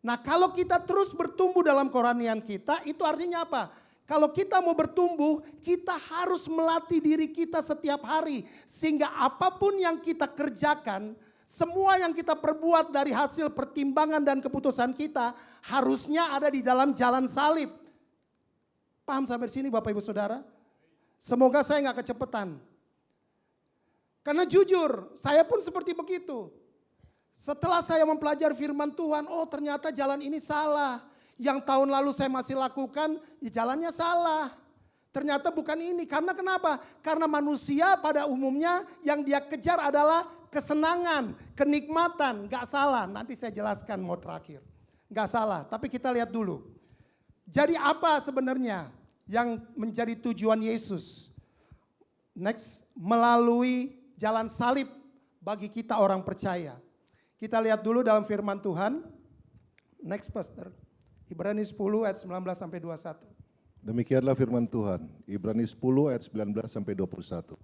Nah kalau kita terus bertumbuh dalam kerohanian kita, itu artinya apa? Kalau kita mau bertumbuh, kita harus melatih diri kita setiap hari. Sehingga apapun yang kita kerjakan, semua yang kita perbuat dari hasil pertimbangan dan keputusan kita, harusnya ada di dalam jalan salib. Paham sampai sini Bapak Ibu Saudara? Semoga saya nggak kecepatan. Karena jujur, saya pun seperti begitu. Setelah saya mempelajari firman Tuhan, ternyata jalan ini salah. Yang tahun lalu saya masih lakukan, ya jalannya salah. Ternyata bukan ini. Karena kenapa? Karena manusia pada umumnya yang dia kejar adalah kesenangan, kenikmatan. Gak salah, nanti saya jelaskan mau terakhir. Gak salah, tapi kita lihat dulu. Jadi apa sebenarnya yang menjadi tujuan Yesus? Next, melalui jalan salib bagi kita orang percaya. Kita lihat dulu dalam firman Tuhan. Next Pastor. Ibrani 10 ayat 19 sampai 21. Demikianlah firman Tuhan, Ibrani 10 ayat 19 sampai 21.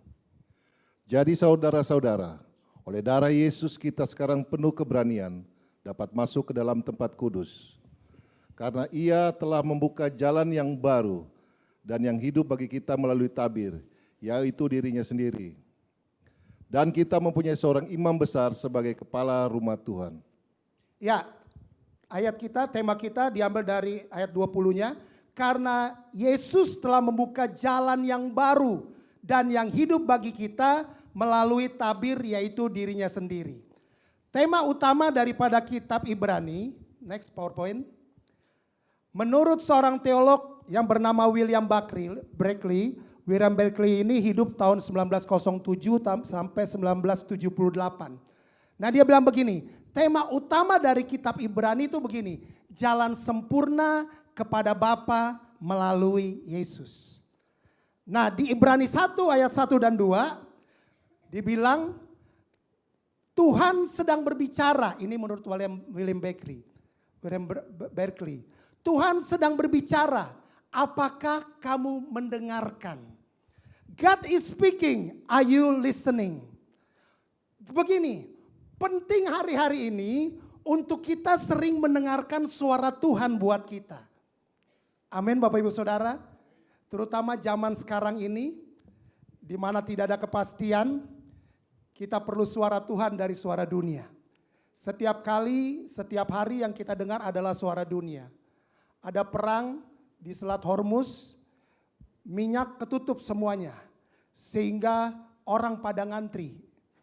Jadi saudara-saudara, oleh darah Yesus kita sekarang penuh keberanian dapat masuk ke dalam tempat kudus. Karena Ia telah membuka jalan yang baru dan yang hidup bagi kita melalui tabir, yaitu dirinya sendiri. Dan kita mempunyai seorang imam besar sebagai kepala rumah Tuhan. Ya, ayat kita, tema kita diambil dari ayat 20-nya. Karena Yesus telah membuka jalan yang baru dan yang hidup bagi kita melalui tabir, yaitu dirinya sendiri. Tema utama daripada kitab Ibrani, next PowerPoint. Menurut seorang teolog yang bernama William Barclay ini hidup tahun 1907 sampai 1978. Nah, dia bilang begini, tema utama dari kitab Ibrani itu begini, jalan sempurna kepada Bapa melalui Yesus. Nah, di Ibrani 1 ayat 1 dan 2 dibilang Tuhan sedang berbicara, ini menurut William Barclay. Tuhan sedang berbicara, apakah kamu mendengarkan? God is speaking, are you listening? Begini, penting hari-hari ini untuk kita sering mendengarkan suara Tuhan buat kita. Amin Bapak Ibu Saudara. Terutama zaman sekarang ini, di mana tidak ada kepastian, kita perlu suara Tuhan dari suara dunia. Setiap kali, setiap hari yang kita dengar adalah suara dunia. Ada perang di Selat Hormuz, minyak ketutup semuanya. Sehingga orang pada ngantri.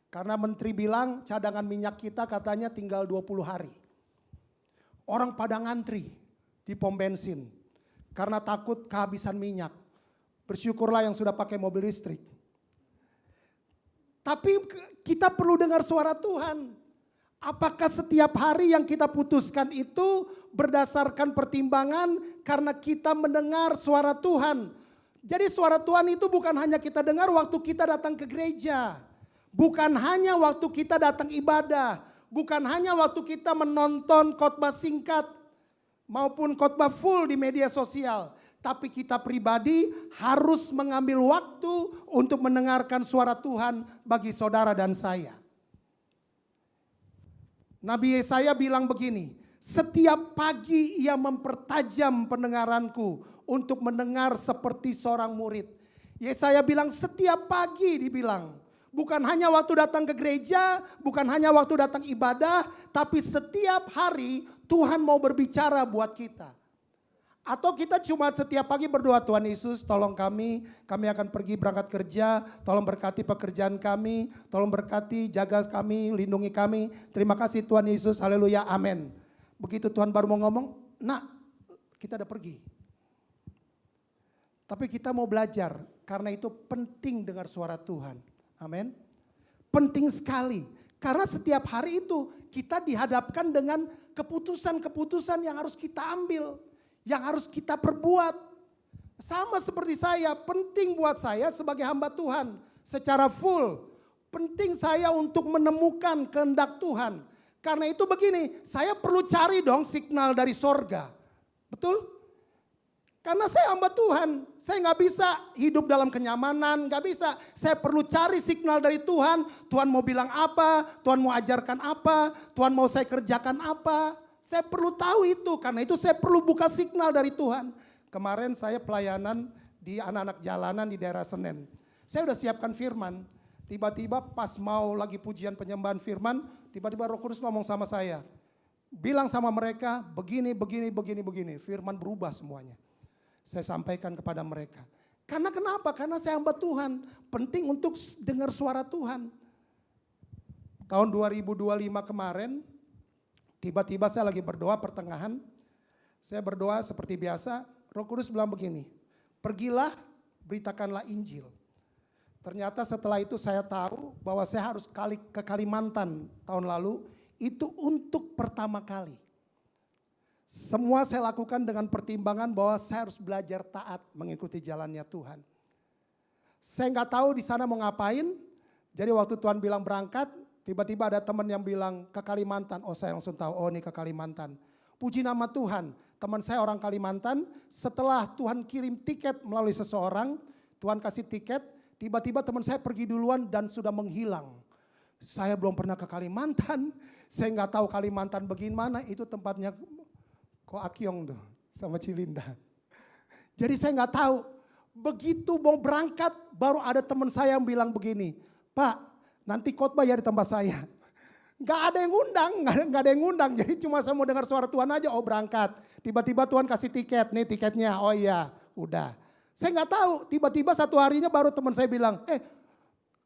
Karena menteri bilang cadangan minyak kita katanya tinggal 20 hari. Orang pada ngantri di pom bensin. Karena takut kehabisan minyak. Bersyukurlah yang sudah pakai mobil listrik. Tapi kita perlu dengar suara Tuhan. Apakah setiap hari yang kita putuskan itu berdasarkan pertimbangan karena kita mendengar suara Tuhan. Jadi suara Tuhan itu bukan hanya kita dengar waktu kita datang ke gereja. Bukan hanya waktu kita datang ibadah. Bukan hanya waktu kita menonton khotbah singkat maupun khotbah full di media sosial. Tapi kita pribadi harus mengambil waktu untuk mendengarkan suara Tuhan bagi saudara dan saya. Nabi Yesaya bilang begini, setiap pagi ia mempertajam pendengaranku untuk mendengar seperti seorang murid. Yesaya bilang setiap pagi dibilang. Bukan hanya waktu datang ke gereja, bukan hanya waktu datang ibadah, tapi setiap hari Tuhan mau berbicara buat kita. Atau kita cuma setiap pagi berdoa, Tuhan Yesus tolong kami akan pergi berangkat kerja, tolong berkati pekerjaan kami, tolong berkati, jaga kami, lindungi kami. Terima kasih Tuhan Yesus, haleluya, amin. Begitu Tuhan baru mau ngomong, nah kita udah pergi. Tapi kita mau belajar, karena itu penting dengar suara Tuhan. Amin. Penting sekali. Karena setiap hari itu kita dihadapkan dengan keputusan-keputusan yang harus kita ambil. Yang harus kita perbuat. Sama seperti saya, penting buat saya sebagai hamba Tuhan. Secara full. Penting saya untuk menemukan kehendak Tuhan. Karena itu begini, saya perlu cari dong signal dari sorga. Betul? Karena saya hamba Tuhan, saya nggak bisa hidup dalam kenyamanan, nggak bisa. Saya perlu cari signal dari Tuhan. Tuhan mau bilang apa, Tuhan mau ajarkan apa, Tuhan mau saya kerjakan apa. Saya perlu tahu itu, karena itu saya perlu buka signal dari Tuhan. Kemarin saya pelayanan di anak-anak jalanan di daerah Senen. Saya udah siapkan firman, tiba-tiba pas mau lagi pujian penyembahan firman, tiba-tiba Roh Kudus ngomong sama saya. Bilang sama mereka, begini, firman berubah semuanya. Saya sampaikan kepada mereka. Karena kenapa? Karena saya hamba Tuhan. Penting untuk dengar suara Tuhan. Tahun 2025 kemarin, tiba-tiba saya lagi berdoa pertengahan. Saya berdoa seperti biasa. Roh Kudus bilang begini, pergilah beritakanlah Injil. Ternyata setelah itu saya tahu bahwa saya harus ke Kalimantan tahun lalu. Itu untuk pertama kali. Semua saya lakukan dengan pertimbangan bahwa saya harus belajar taat mengikuti jalannya Tuhan. Saya nggak tahu di sana mau ngapain. Jadi waktu Tuhan bilang berangkat, tiba-tiba ada teman yang bilang ke Kalimantan. Oh saya langsung tahu, oh ini ke Kalimantan. Puji nama Tuhan, teman saya orang Kalimantan. Setelah Tuhan kirim tiket melalui seseorang, Tuhan kasih tiket, tiba-tiba teman saya pergi duluan dan sudah menghilang. Saya belum pernah ke Kalimantan. Saya nggak tahu Kalimantan bagaimana. Itu tempatnya Ko Akyong tuh sama Cilinda. Jadi saya nggak tahu. Begitu mau berangkat baru ada teman saya yang bilang begini, Pak nanti khotbah ya di tempat saya. Nggak ada yang ngundang, nggak ada yang ngundang. Jadi cuma saya mau dengar suara Tuhan aja, oh berangkat. Tiba-tiba Tuhan kasih tiket, nih tiketnya, oh iya udah. Saya nggak tahu, tiba-tiba satu harinya baru teman saya bilang,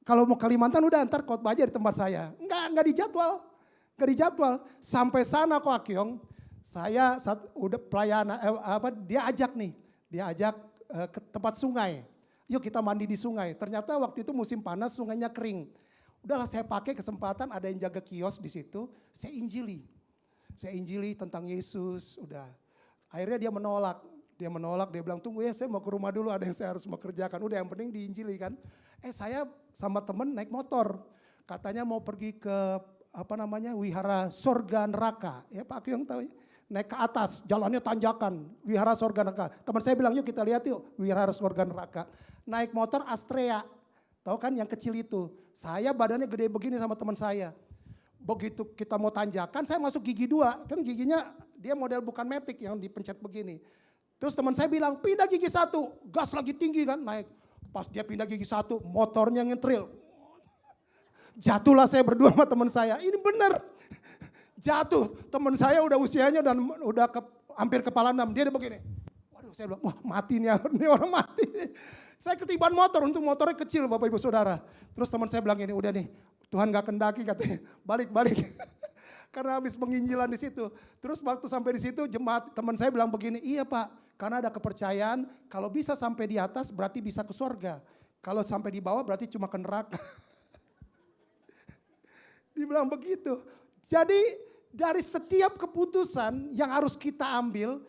kalau mau Kalimantan udah ntar khotbah aja di tempat saya. Nggak dijadwal, nggak dijadwal. Sampai sana Ko Akyong, saya udah pelayanan, dia ajak ke tempat sungai. Yuk kita mandi di sungai. Ternyata waktu itu musim panas, sungainya kering. Udahlah saya pakai kesempatan ada yang jaga kios di situ, saya injili. Saya injili tentang Yesus, udah. Akhirnya dia menolak, dia bilang tunggu ya saya mau ke rumah dulu ada yang saya harus mau kerjakan. Udah yang penting diinjili kan. Saya sama temen naik motor, katanya mau pergi ke Wihara Sorga Neraka. Ya Pak Akyong tahu ya. Naik ke atas, jalannya tanjakan, Wihara Sorga Neraka. Teman saya bilang yuk kita lihat yuk Wihara Sorga Neraka. Naik motor Astrea, tahu kan yang kecil itu. Saya badannya gede begini sama teman saya. Begitu kita mau tanjakan, saya masuk gigi 2. Kan giginya dia model bukan matic yang dipencet begini. Terus teman saya bilang pindah gigi 1, gas lagi tinggi kan naik. Pas dia pindah gigi 1, motornya ngetril. Jatuhlah saya berdua sama teman saya, ini benar. Jatuh, teman saya udah usianya dan udah hampir kepala 6, dia begini. Waduh saya bilang, wah mati nih ini orang mati. Saya ketiban motor, untuk motornya kecil Bapak Ibu Saudara. Terus teman saya bilang ini, udah nih Tuhan gak kendaki katanya, balik. Karena habis penginjilan di situ. Terus waktu sampai di situ jemaat teman saya bilang begini, iya Pak, karena ada kepercayaan kalau bisa sampai di atas berarti bisa ke surga. Kalau sampai di bawah berarti cuma ke neraka. Dibilang begitu. Jadi dari setiap keputusan yang harus kita ambil,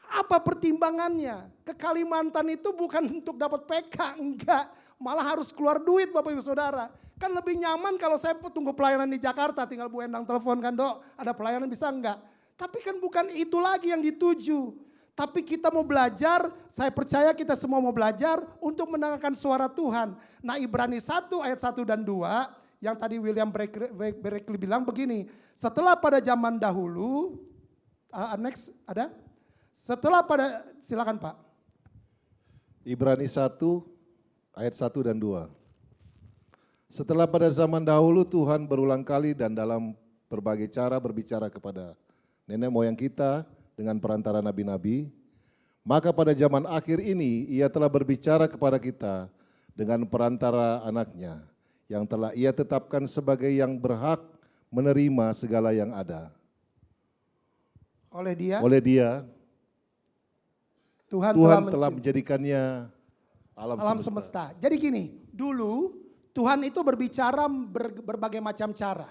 apa pertimbangannya? Ke Kalimantan itu bukan untuk dapat PK, enggak. Malah harus keluar duit Bapak Ibu Saudara. Kan lebih nyaman kalau saya tunggu pelayanan di Jakarta, tinggal Bu Endang telepon kan Dok, ada pelayanan bisa enggak? Tapi kan bukan itu lagi yang dituju. Tapi kita mau belajar, saya percaya kita semua mau belajar untuk mendengarkan suara Tuhan. Nah Ibrani 1 ayat 1 dan 2, yang tadi William Berkeley bilang begini, setelah pada zaman dahulu, next ada? Setelah pada, silakan Pak. Ibrani 1 ayat 1 dan 2. Setelah pada zaman dahulu Tuhan berulang kali dan dalam berbagai cara berbicara kepada nenek moyang kita dengan perantara nabi-nabi, maka pada zaman akhir ini Ia telah berbicara kepada kita dengan perantara anaknya yang telah Ia tetapkan sebagai yang berhak menerima segala yang ada. Oleh dia Tuhan telah menjadikannya alam semesta. Jadi gini, dulu Tuhan itu berbicara berbagai macam cara.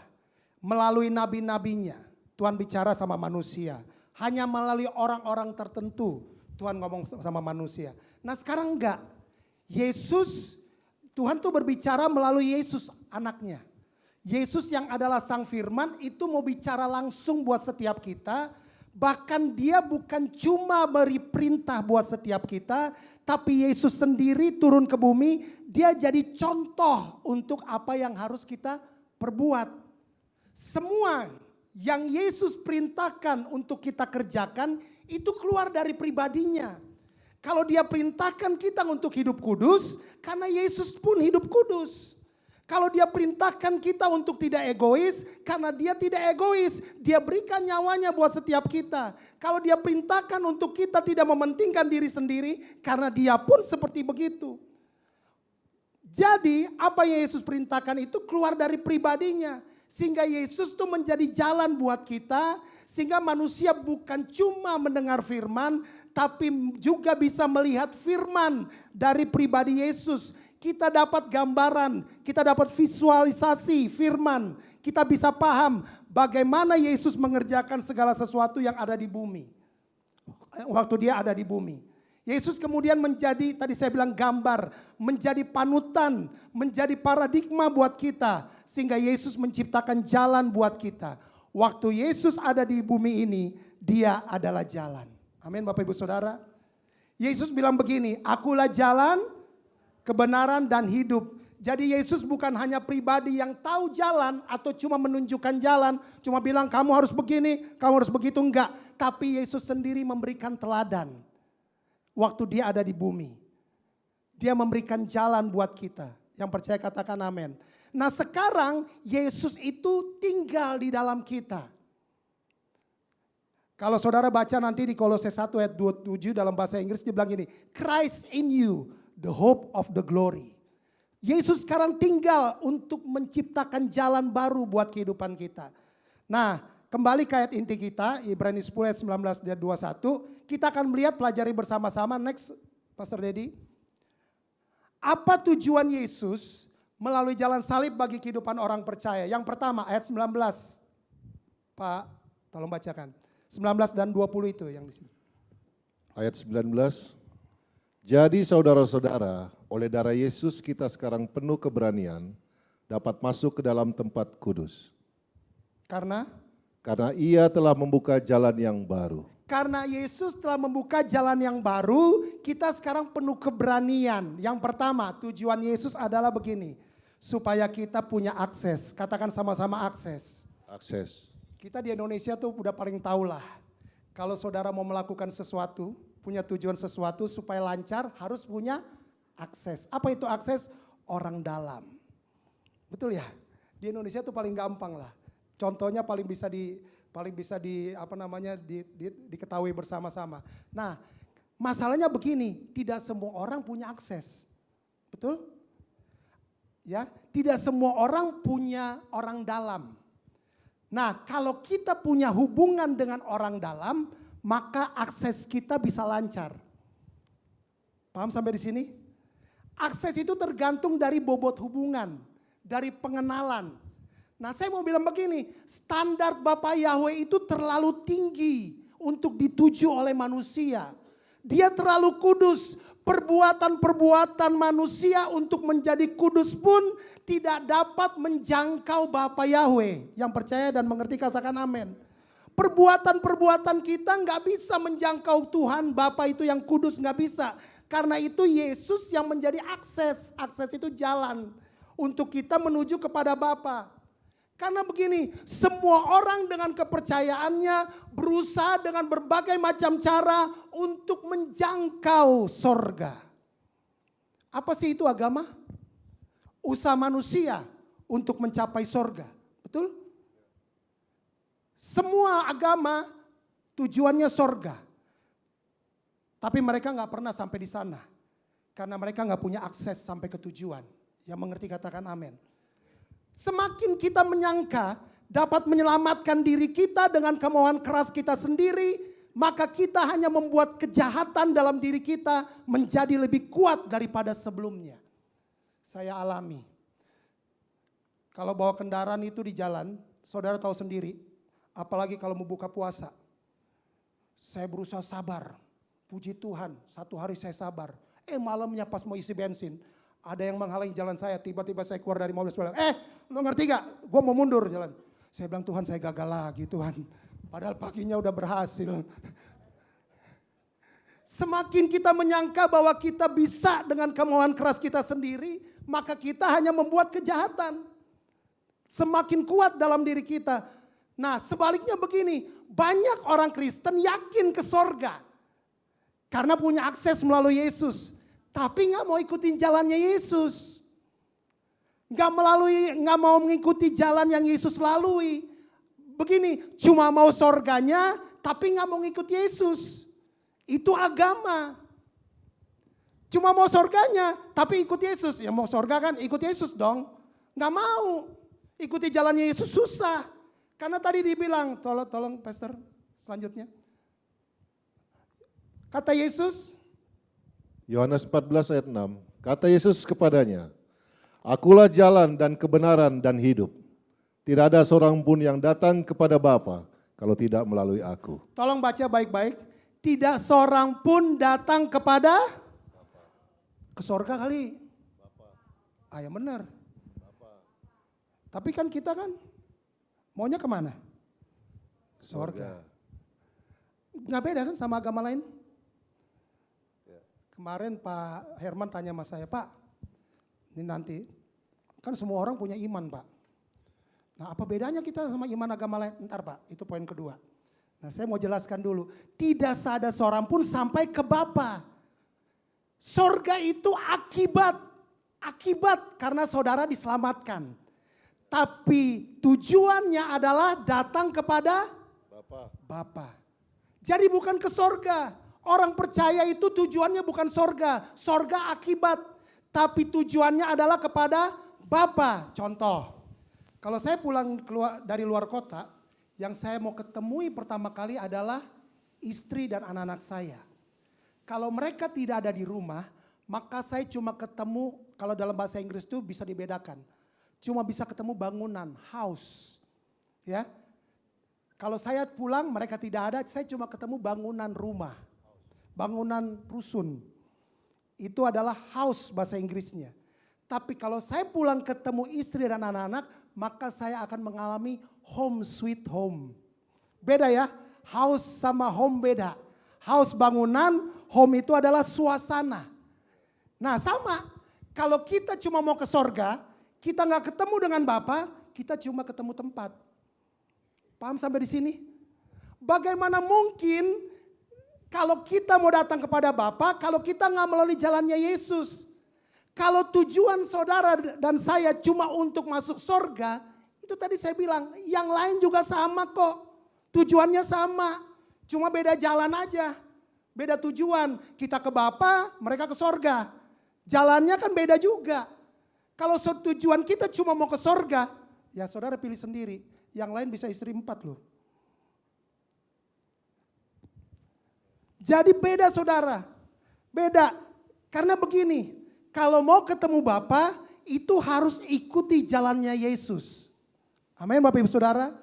Melalui nabi-nabinya, Tuhan bicara sama manusia. Hanya melalui orang-orang tertentu, Tuhan ngomong sama manusia. Nah sekarang enggak. Tuhan tuh berbicara melalui Yesus anaknya. Yesus yang adalah Sang Firman itu mau bicara langsung buat setiap kita. Bahkan dia bukan cuma beri perintah buat setiap kita, tapi Yesus sendiri turun ke bumi, dia jadi contoh untuk apa yang harus kita perbuat. Semua yang Yesus perintahkan untuk kita kerjakan, itu keluar dari pribadinya. Kalau dia perintahkan kita untuk hidup kudus, karena Yesus pun hidup kudus. Kalau dia perintahkan kita untuk tidak egois, karena dia tidak egois. Dia berikan nyawanya buat setiap kita. Kalau dia perintahkan untuk kita tidak mementingkan diri sendiri, karena dia pun seperti begitu. Jadi apa yang Yesus perintahkan itu keluar dari pribadinya. Sehingga Yesus itu menjadi jalan buat kita. Sehingga manusia bukan cuma mendengar firman, tapi juga bisa melihat firman dari pribadi Yesus. Kita dapat gambaran, kita dapat visualisasi firman. Kita bisa paham bagaimana Yesus mengerjakan segala sesuatu yang ada di bumi. Waktu dia ada di bumi. Yesus kemudian menjadi, tadi saya bilang gambar, menjadi panutan, menjadi paradigma buat kita. Sehingga Yesus menciptakan jalan buat kita. Waktu Yesus ada di bumi ini, dia adalah jalan. Amin Bapak Ibu Saudara. Yesus bilang begini, akulah jalan, kebenaran dan hidup. Jadi Yesus bukan hanya pribadi yang tahu jalan atau cuma menunjukkan jalan, cuma bilang kamu harus begini, kamu harus begitu, enggak. Tapi Yesus sendiri memberikan teladan waktu dia ada di bumi. Dia memberikan jalan buat kita. Yang percaya katakan amin. Nah sekarang Yesus itu tinggal di dalam kita. Kalau saudara baca nanti di Kolose 1 ayat 27 dalam bahasa Inggris dia bilang gini, Christ in you, the hope of the glory. Yesus sekarang tinggal untuk menciptakan jalan baru buat kehidupan kita. Nah kembali ke ayat inti kita, Ibrani 10 ayat 19 dan 21. Kita akan melihat pelajari bersama-sama, next Pastor Dedi. Apa tujuan Yesus melalui jalan salib bagi kehidupan orang percaya? Yang pertama ayat 19. Pak, tolong bacakan. 19 dan 20 itu yang di sini. Ayat 19. Jadi saudara-saudara, oleh darah Yesus kita sekarang penuh keberanian dapat masuk ke dalam tempat kudus. Karena Ia telah membuka jalan yang baru. Karena Yesus telah membuka jalan yang baru, kita sekarang penuh keberanian. Yang pertama, tujuan Yesus adalah begini, supaya kita punya akses. Katakan sama-sama akses. Akses. Kita di Indonesia tuh udah paling tahu lah. Kalau saudara mau melakukan sesuatu, punya tujuan sesuatu supaya lancar, harus punya akses. Apa itu akses? Orang dalam. Betul ya? Di Indonesia tuh paling gampang lah. Contohnya paling bisa diketahui bersama-sama. Nah, masalahnya begini, tidak semua orang punya akses. Betul? Ya, tidak semua orang punya orang dalam. Nah, kalau kita punya hubungan dengan orang dalam, maka akses kita bisa lancar. Paham sampai di sini? Akses itu tergantung dari bobot hubungan, dari pengenalan. Nah saya mau bilang begini, standar Bapa Yahweh itu terlalu tinggi untuk dituju oleh manusia. Dia terlalu kudus, perbuatan-perbuatan manusia untuk menjadi kudus pun tidak dapat menjangkau Bapa Yahweh. Yang percaya dan mengerti katakan amin. Perbuatan-perbuatan kita nggak bisa menjangkau Tuhan, Bapa itu yang kudus nggak bisa. Karena itu Yesus yang menjadi akses, akses itu jalan untuk kita menuju kepada Bapa. Karena begini, semua orang dengan kepercayaannya berusaha dengan berbagai macam cara untuk menjangkau sorga. Apa sih itu agama? Usaha manusia untuk mencapai sorga. Betul? Semua agama tujuannya sorga. Tapi mereka gak pernah sampai di sana. Karena mereka gak punya akses sampai ke tujuan. Yang mengerti katakan amin. Semakin kita menyangka dapat menyelamatkan diri kita dengan kemauan keras kita sendiri, maka kita hanya membuat kejahatan dalam diri kita menjadi lebih kuat daripada sebelumnya. Saya alami. Kalau bawa kendaraan itu di jalan, saudara tahu sendiri, apalagi kalau mau buka puasa. Saya berusaha sabar, puji Tuhan, satu hari saya sabar. Malamnya pas mau isi bensin, ada yang menghalangi jalan saya, tiba-tiba saya keluar dari mobil, saya bilang, lo ngerti gak? Gue mau mundur jalan. Saya bilang, Tuhan saya gagal lagi Tuhan. Padahal paginya udah berhasil. Semakin kita menyangka bahwa kita bisa dengan kemauan keras kita sendiri, maka kita hanya membuat kejahatan. Semakin kuat dalam diri kita. Nah sebaliknya begini, banyak orang Kristen yakin ke sorga. Karena punya akses melalui Yesus. Tapi gak mau ikutin jalannya Yesus. Gak mau mengikuti jalan yang Yesus lalui. Begini, cuma mau sorganya tapi gak mau ngikut Yesus. Itu agama. Cuma mau sorganya tapi ikut Yesus. Ya mau sorga kan ikut Yesus dong. Gak mau. Ikuti jalannya Yesus susah. Karena tadi dibilang, tolong pastor selanjutnya. Kata Yesus. Yohanes 14 ayat 6, kata Yesus kepadanya, Akulah jalan dan kebenaran dan hidup. Tidak ada seorang pun yang datang kepada Bapa kalau tidak melalui aku. Tolong baca baik-baik. Tidak seorang pun datang kepada ke sorga kali. Ya benar. Tapi kan kita kan maunya kemana? Sorga. Nggak beda kan sama agama lain? Kemarin Pak Herman tanya sama saya, Pak, ini nanti Kan semua orang punya iman, Pak. Nah, apa bedanya kita sama iman agama lain? Ntar, Pak, itu poin kedua. Nah, saya mau jelaskan dulu. Tidak ada seorang pun sampai ke Bapa. Sorga itu akibat karena saudara diselamatkan. Tapi tujuannya adalah datang kepada Bapa. Jadi bukan ke sorga. Orang percaya itu tujuannya bukan sorga. Sorga akibat. Tapi tujuannya adalah kepada Bapa. Contoh, kalau saya pulang keluar dari luar kota, yang saya mau ketemui pertama kali adalah istri dan anak-anak saya. Kalau mereka tidak ada di rumah, maka saya cuma ketemu, kalau dalam bahasa Inggris itu bisa dibedakan. Cuma bisa ketemu bangunan, house. Ya. Kalau saya pulang mereka tidak ada, saya cuma ketemu bangunan rumah. Bangunan rusun. Itu adalah house bahasa Inggrisnya. Tapi kalau saya pulang ketemu istri dan anak-anak, maka saya akan mengalami home sweet home. Beda ya, house sama home beda. House bangunan, home itu adalah suasana. Nah sama, kalau kita cuma mau ke sorga, kita nggak ketemu dengan Bapa, kita cuma ketemu tempat. Paham sampai di sini? Bagaimana mungkin kalau kita mau datang kepada Bapa, kalau kita nggak melalui jalannya Yesus? Kalau tujuan saudara dan saya cuma untuk masuk sorga, itu tadi saya bilang, yang lain juga sama kok. Tujuannya sama, cuma beda jalan aja. Beda tujuan, kita ke Bapa, mereka ke sorga. Jalannya kan beda juga. Kalau tujuan kita cuma mau ke sorga, ya saudara pilih sendiri. Yang lain bisa istri 4 loh. Jadi beda saudara, beda. Karena begini, kalau mau ketemu Bapa, itu harus ikuti jalannya Yesus. Amin Bapak Ibu Saudara.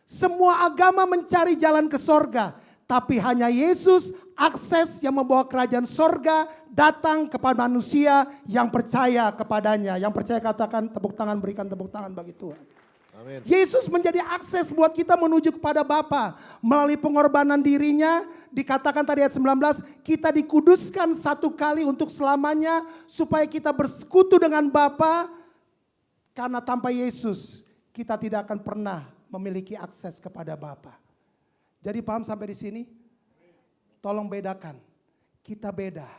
Semua agama mencari jalan ke sorga. Tapi hanya Yesus akses yang membawa kerajaan sorga datang kepada manusia yang percaya kepadanya. Yang percaya katakan tepuk tangan, berikan tepuk tangan bagi Tuhan. Amin. Yesus menjadi akses buat kita menuju kepada Bapa. Melalui pengorbanan dirinya, dikatakan tadi ayat 19, kita dikuduskan satu kali untuk selamanya supaya kita bersekutu dengan Bapa. Karena tanpa Yesus kita tidak akan pernah memiliki akses kepada Bapa. Jadi paham sampai di sini? Tolong bedakan. Kita beda.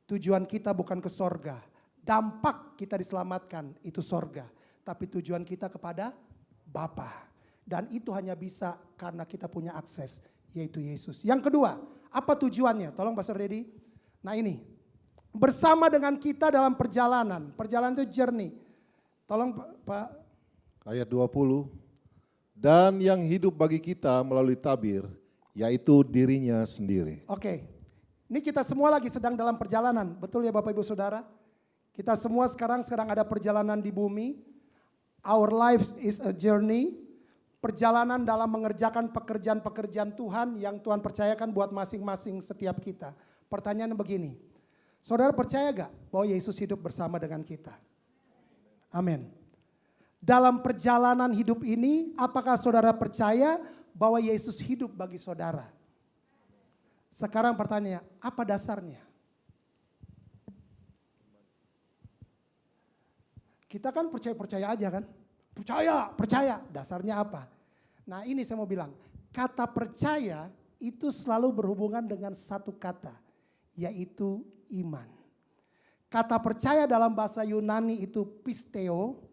Tujuan kita bukan ke sorga. Dampak kita diselamatkan itu sorga. Tapi tujuan kita kepada Bapa. Dan itu hanya bisa karena kita punya akses, yaitu Yesus. Yang kedua, apa tujuannya? Tolong Pastor Dedi. Nah ini, bersama dengan kita dalam perjalanan. Perjalanan itu journey. Tolong Pak. Ayat 20. Dan yang hidup bagi kita melalui tabir, yaitu dirinya sendiri. Oke, ini kita semua lagi sedang dalam perjalanan. Betul ya Bapak Ibu Saudara? Kita semua sekarang ada perjalanan di bumi. Our life is a journey. Perjalanan dalam mengerjakan pekerjaan-pekerjaan Tuhan yang Tuhan percayakan buat masing-masing setiap kita. Pertanyaannya begini, saudara percaya gak bahwa Yesus hidup bersama dengan kita? Amin. Dalam perjalanan hidup ini, apakah saudara percaya bahwa Yesus hidup bagi saudara? Sekarang pertanyaannya, apa dasarnya? Kita kan percaya-percaya aja kan? Percaya. Dasarnya apa? Nah ini saya mau bilang, kata percaya itu selalu berhubungan dengan satu kata, yaitu iman. Kata percaya dalam bahasa Yunani itu pisteo,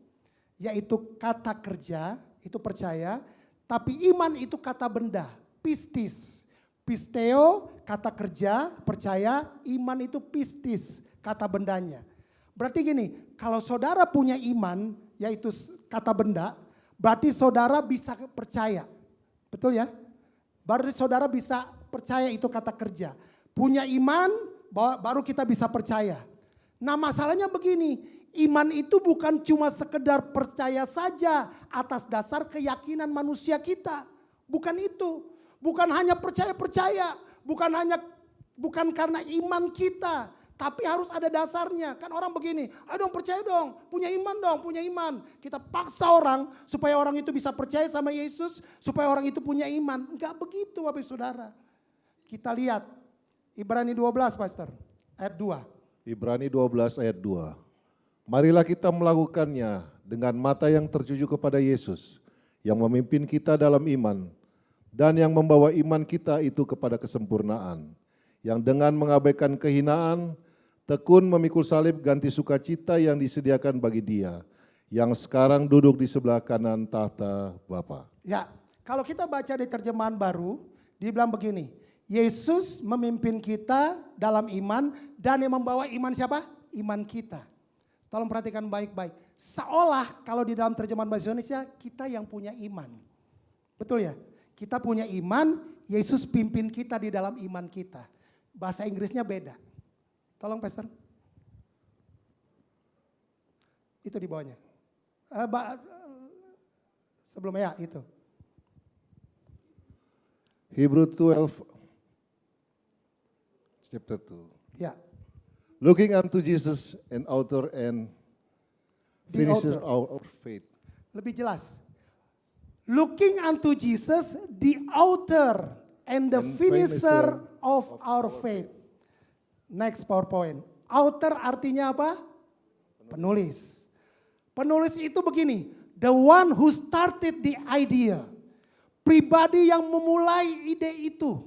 yaitu kata kerja, itu percaya. Tapi iman itu kata benda, pistis. Pisteo, kata kerja, percaya. Iman itu pistis, kata bendanya. Berarti gini, kalau saudara punya iman, yaitu kata benda, berarti saudara bisa percaya. Betul ya? Berarti saudara bisa percaya itu kata kerja. Punya iman, baru kita bisa percaya. Nah masalahnya begini, iman itu bukan cuma sekedar percaya saja atas dasar keyakinan manusia kita. Bukan itu. Bukan hanya percaya-percaya. Bukan karena iman kita. Tapi harus ada dasarnya. Kan orang begini, ayo dong percaya dong, punya iman. Kita paksa orang supaya orang itu bisa percaya sama Yesus, supaya orang itu punya iman. Enggak begitu Bapak Saudara. Kita lihat Ibrani 12 Pastor, ayat 2. Ibrani 12 ayat 2. Marilah kita melakukannya dengan mata yang tertuju kepada Yesus, yang memimpin kita dalam iman, dan yang membawa iman kita itu kepada kesempurnaan, yang dengan mengabaikan kehinaan, tekun memikul salib ganti sukacita yang disediakan bagi Dia, yang sekarang duduk di sebelah kanan tahta Bapa. Ya, kalau kita baca di terjemahan baru, dibilang begini, Yesus memimpin kita dalam iman dan yang membawa iman siapa? Iman kita. Tolong perhatikan baik-baik. Seolah kalau di dalam terjemahan bahasa Indonesia kita yang punya iman. Betul ya? Kita punya iman, Yesus pimpin kita di dalam iman kita. Bahasa Inggrisnya beda. Tolong Pastor. Itu di bawahnya. Sebelumnya ya itu. Hebrew 12, chapter 2. Ya. Looking unto Jesus, an author and The finisher author. of faith. Lebih jelas. Looking unto Jesus, the author and the And finisher finisher of our faith. Next PowerPoint. Author artinya apa? Penulis. Penulis itu begini, the one who started the idea. Pribadi yang memulai ide itu.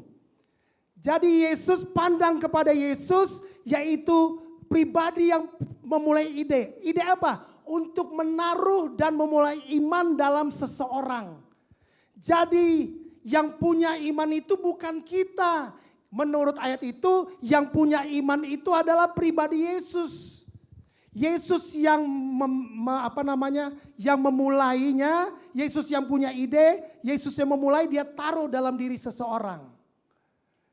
Jadi Yesus pandang kepada Yesus, yaitu pribadi yang memulai ide. Ide apa? Untuk menaruh dan memulai iman dalam seseorang. Jadi yang punya iman itu bukan kita. Menurut ayat itu yang punya iman itu adalah pribadi Yesus. Yesus yang yang memulainya, Yesus yang punya ide, Yesus yang memulai, dia taruh dalam diri seseorang.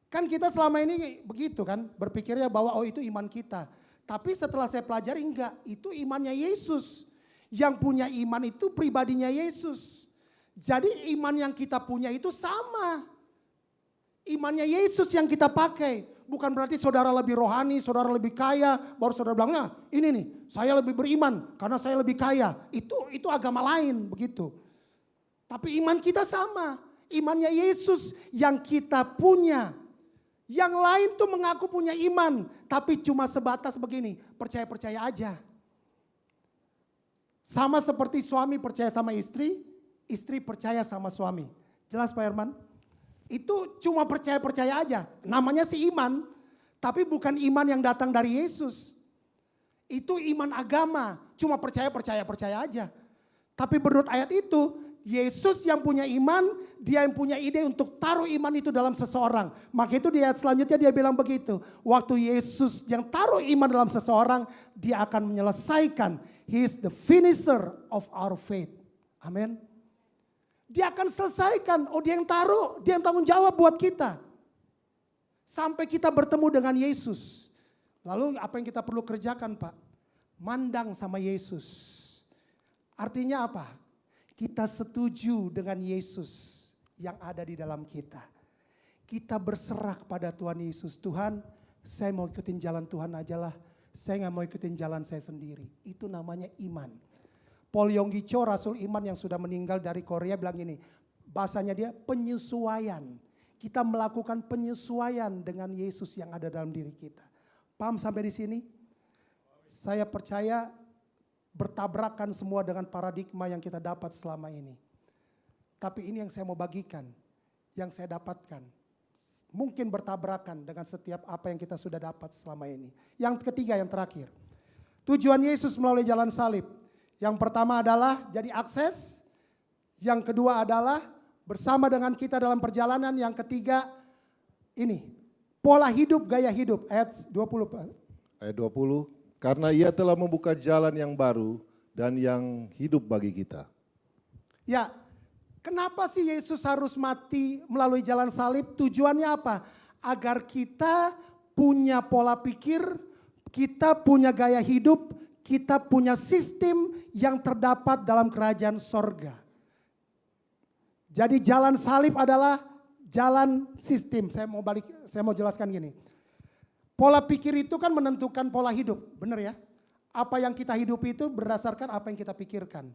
Kan kita selama ini begitu kan, berpikirnya bahwa oh itu iman kita. Tapi setelah saya pelajari enggak, itu imannya Yesus. Yang punya iman itu pribadinya Yesus. Jadi iman yang kita punya itu sama. Imannya Yesus yang kita pakai. Bukan berarti saudara lebih rohani, saudara lebih kaya, baru saudara bilang, nah ini nih saya lebih beriman karena saya lebih kaya. Itu agama lain begitu. Tapi iman kita sama. Imannya Yesus yang kita punya. Yang lain tuh mengaku punya iman, tapi cuma sebatas begini, percaya-percaya aja. Sama seperti suami percaya sama istri, istri percaya sama suami. Jelas Pak Herman? Itu cuma percaya-percaya aja, namanya sih iman, tapi bukan iman yang datang dari Yesus. Itu iman agama, cuma percaya-percaya aja. Tapi menurut ayat itu, Yesus yang punya iman, dia yang punya ide untuk taruh iman itu dalam seseorang. Maka itu di ayat selanjutnya dia bilang begitu. Waktu Yesus yang taruh iman dalam seseorang, dia akan menyelesaikan. He is the finisher of our faith. Amin. Dia akan selesaikan. Oh dia yang taruh, dia yang tanggung jawab buat kita. Sampai kita bertemu dengan Yesus. Lalu apa yang kita perlu kerjakan Pak? Mandang sama Yesus. Artinya apa? Kita setuju dengan Yesus yang ada di dalam kita. Kita berserah kepada Tuhan Yesus. Tuhan, saya mau ikutin jalan Tuhan aja lah. Saya gak mau ikutin jalan saya sendiri. Itu namanya iman. Paul Yonggi Cho, Rasul Iman yang sudah meninggal dari Korea bilang ini. Bahasanya dia penyesuaian. Kita melakukan penyesuaian dengan Yesus yang ada dalam diri kita. Paham sampai di sini? Saya percaya bertabrakan semua dengan paradigma yang kita dapat selama ini. Tapi ini yang saya mau bagikan, yang saya dapatkan. Mungkin bertabrakan dengan setiap apa yang kita sudah dapat selama ini. Yang ketiga, yang terakhir. Tujuan Yesus melalui jalan salib. Yang pertama adalah jadi akses. Yang kedua adalah bersama dengan kita dalam perjalanan. Yang ketiga ini, pola hidup, gaya hidup. Ayat 20 Pak. Ayat 20. Karena ia telah membuka jalan yang baru dan yang hidup bagi kita. Ya, kenapa sih Yesus harus mati melalui jalan salib? Tujuannya apa? Agar kita punya pola pikir, kita punya gaya hidup, kita punya sistem yang terdapat dalam kerajaan sorga. Jadi jalan salib adalah jalan sistem. Saya mau jelaskan gini. Pola pikir itu kan menentukan pola hidup, benar ya? Apa yang kita hidupi itu berdasarkan apa yang kita pikirkan.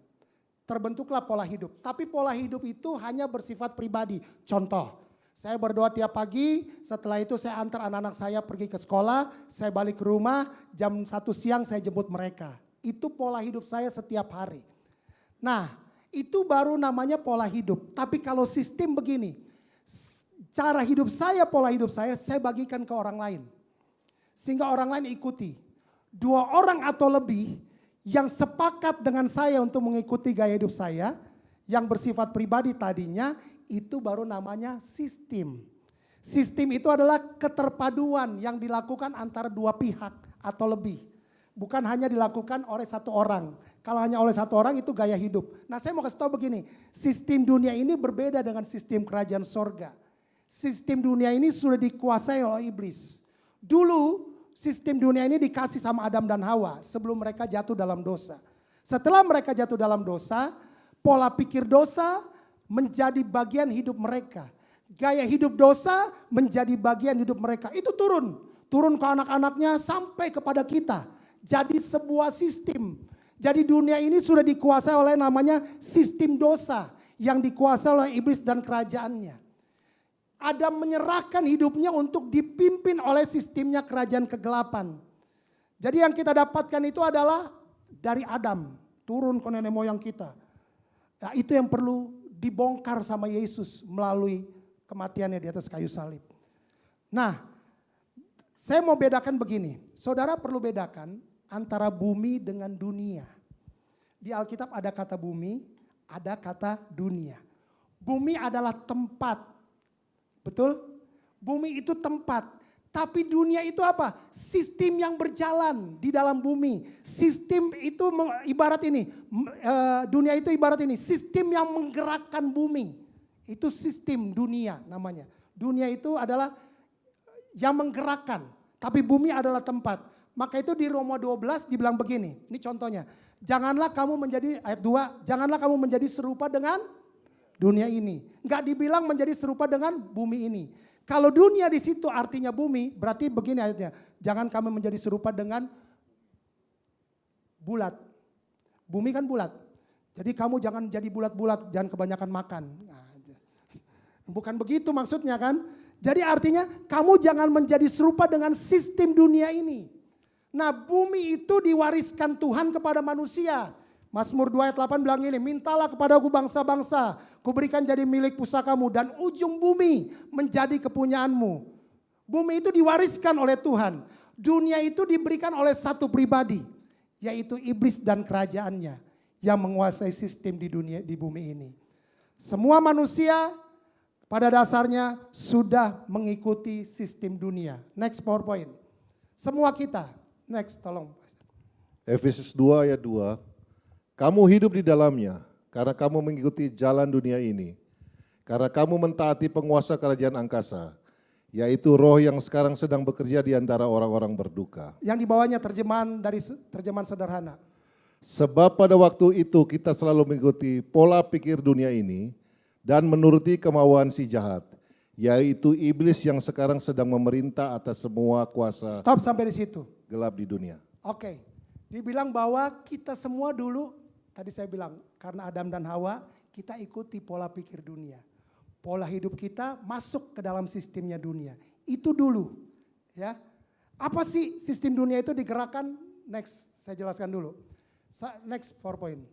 Terbentuklah pola hidup. Tapi pola hidup itu hanya bersifat pribadi. Contoh, saya berdoa tiap pagi, setelah itu saya antar anak-anak saya pergi ke sekolah, saya balik ke rumah, jam 1 siang saya jemput mereka. Itu pola hidup saya setiap hari. Nah, itu baru namanya pola hidup. Tapi kalau sistem begini, cara hidup saya, pola hidup saya bagikan ke orang lain. Sehingga orang lain ikuti. 2 orang atau lebih yang sepakat dengan saya untuk mengikuti gaya hidup saya, yang bersifat pribadi tadinya, itu baru namanya sistem. Sistem itu adalah keterpaduan yang dilakukan antara 2 pihak atau lebih. Bukan hanya dilakukan oleh 1 orang. Kalau hanya oleh 1 orang itu gaya hidup. Nah, saya mau kasih tahu begini, sistem dunia ini berbeda dengan sistem kerajaan sorga. Sistem dunia ini sudah dikuasai oleh iblis. Dulu sistem dunia ini dikasih sama Adam dan Hawa sebelum mereka jatuh dalam dosa. Setelah mereka jatuh dalam dosa, pola pikir dosa menjadi bagian hidup mereka. Gaya hidup dosa menjadi bagian hidup mereka. Itu turun ke anak-anaknya sampai kepada kita. Jadi sebuah sistem. Jadi dunia ini sudah dikuasai oleh namanya sistem dosa yang dikuasai oleh iblis dan kerajaannya. Adam menyerahkan hidupnya untuk dipimpin oleh sistemnya kerajaan kegelapan. Jadi yang kita dapatkan itu adalah dari Adam, turun ke nenek moyang kita. Nah, itu yang perlu dibongkar sama Yesus melalui kematiannya di atas kayu salib. Nah, saya mau bedakan begini. Saudara perlu bedakan antara bumi dengan dunia. Di Alkitab ada kata bumi, ada kata dunia. Bumi adalah tempat. Betul? Bumi itu tempat. Tapi dunia itu apa? Sistem yang berjalan di dalam bumi. Sistem itu ibarat ini. Dunia itu ibarat ini. Sistem yang menggerakkan bumi. Itu sistem dunia namanya. Dunia itu adalah yang menggerakkan. Tapi bumi adalah tempat. Maka itu di Roma 12 dibilang begini. Ini contohnya. Janganlah kamu menjadi, ayat 2. Janganlah kamu menjadi serupa dengan dunia ini. Enggak dibilang menjadi serupa dengan bumi ini. Kalau dunia di situ artinya bumi, berarti begini ayatnya. Jangan kamu menjadi serupa dengan bulat. Bumi kan bulat. Jadi kamu jangan jadi bulat-bulat, jangan kebanyakan makan. Nah, bukan begitu maksudnya kan. Jadi artinya kamu jangan menjadi serupa dengan sistem dunia ini. Nah, bumi itu diwariskan Tuhan kepada manusia. Mazmur 2 ayat 8 bilang ini, mintalah kepadaku bangsa-bangsa, kuberikan jadi milik pusakamu dan ujung bumi menjadi kepunyaanmu. Bumi itu diwariskan oleh Tuhan. Dunia itu diberikan oleh satu pribadi, yaitu iblis dan kerajaannya yang menguasai sistem di dunia, di bumi ini. Semua manusia pada dasarnya sudah mengikuti sistem dunia. Next PowerPoint. Semua kita. Next, tolong. Efesus 2 ayat 2. Kamu hidup di dalamnya karena kamu mengikuti jalan dunia ini. Karena kamu mentaati penguasa kerajaan angkasa, yaitu roh yang sekarang sedang bekerja di antara orang-orang berduka. Yang di bawahnya terjemahan dari terjemahan sederhana. Sebab pada waktu itu kita selalu mengikuti pola pikir dunia ini dan menuruti kemauan si jahat, yaitu iblis yang sekarang sedang memerintah atas semua kuasa. Stop sampai di situ. Gelap di dunia. Oke. Dibilang bahwa kita semua dulu, tadi saya bilang, karena Adam dan Hawa, kita ikuti pola pikir dunia. Pola hidup kita masuk ke dalam sistemnya dunia. Itu dulu. Ya. Apa sih sistem dunia itu digerakkan? Next, saya jelaskan dulu. Next PowerPoint.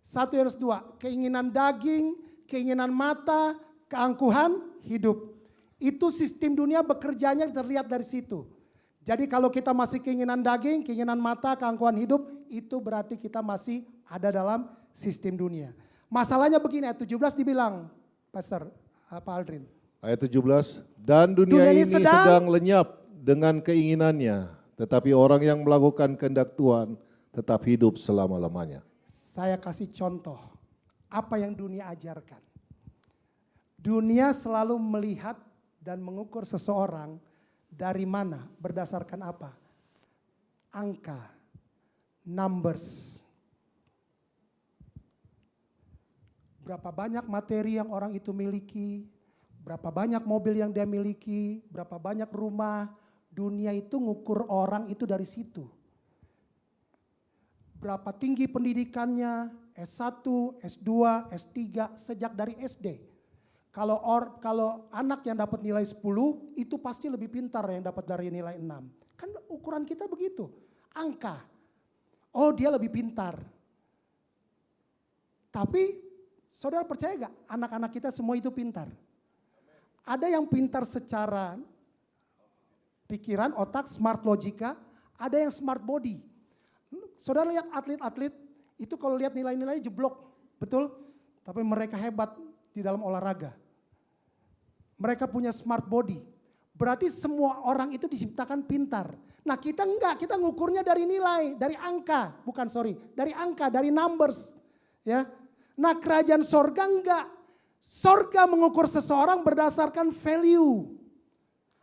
1 Yohanes 2, keinginan daging, keinginan mata, keangkuhan hidup. Itu sistem dunia bekerjanya terlihat dari situ. Jadi kalau kita masih keinginan daging, keinginan mata, keangkuhan hidup, itu berarti kita masih ada dalam sistem dunia. Masalahnya begini, ayat 17 dibilang, Pastor Pak Aldrin. Ayat 17, dan dunia ini sedang lenyap dengan keinginannya, tetapi orang yang melakukan kehendak Tuhan tetap hidup selama-lamanya. Saya kasih contoh, apa yang dunia ajarkan. Dunia selalu melihat dan mengukur seseorang dari mana, berdasarkan apa? Angka, numbers. Berapa banyak materi yang orang itu miliki, berapa banyak mobil yang dia miliki, berapa banyak rumah. Dunia itu ngukur orang itu dari situ. Berapa tinggi pendidikannya, S1, S2, S3, sejak dari SD. Kalau anak yang dapat nilai 10 itu pasti lebih pintar yang dapat dari nilai 6. Kan ukuran kita begitu, angka. Oh dia lebih pintar. Tapi saudara percaya gak anak-anak kita semua itu pintar? Ada yang pintar secara pikiran, otak, smart logika, ada yang smart body. Saudara lihat atlet-atlet, itu kalau lihat nilai-nilai jeblok, betul? Tapi mereka hebat di dalam olahraga. Mereka punya smart body. Berarti semua orang itu diciptakan pintar. Nah kita enggak, kita ngukurnya dari nilai, dari angka, dari angka, dari numbers. Ya. Nah kerajaan sorga enggak. Sorga mengukur seseorang berdasarkan value.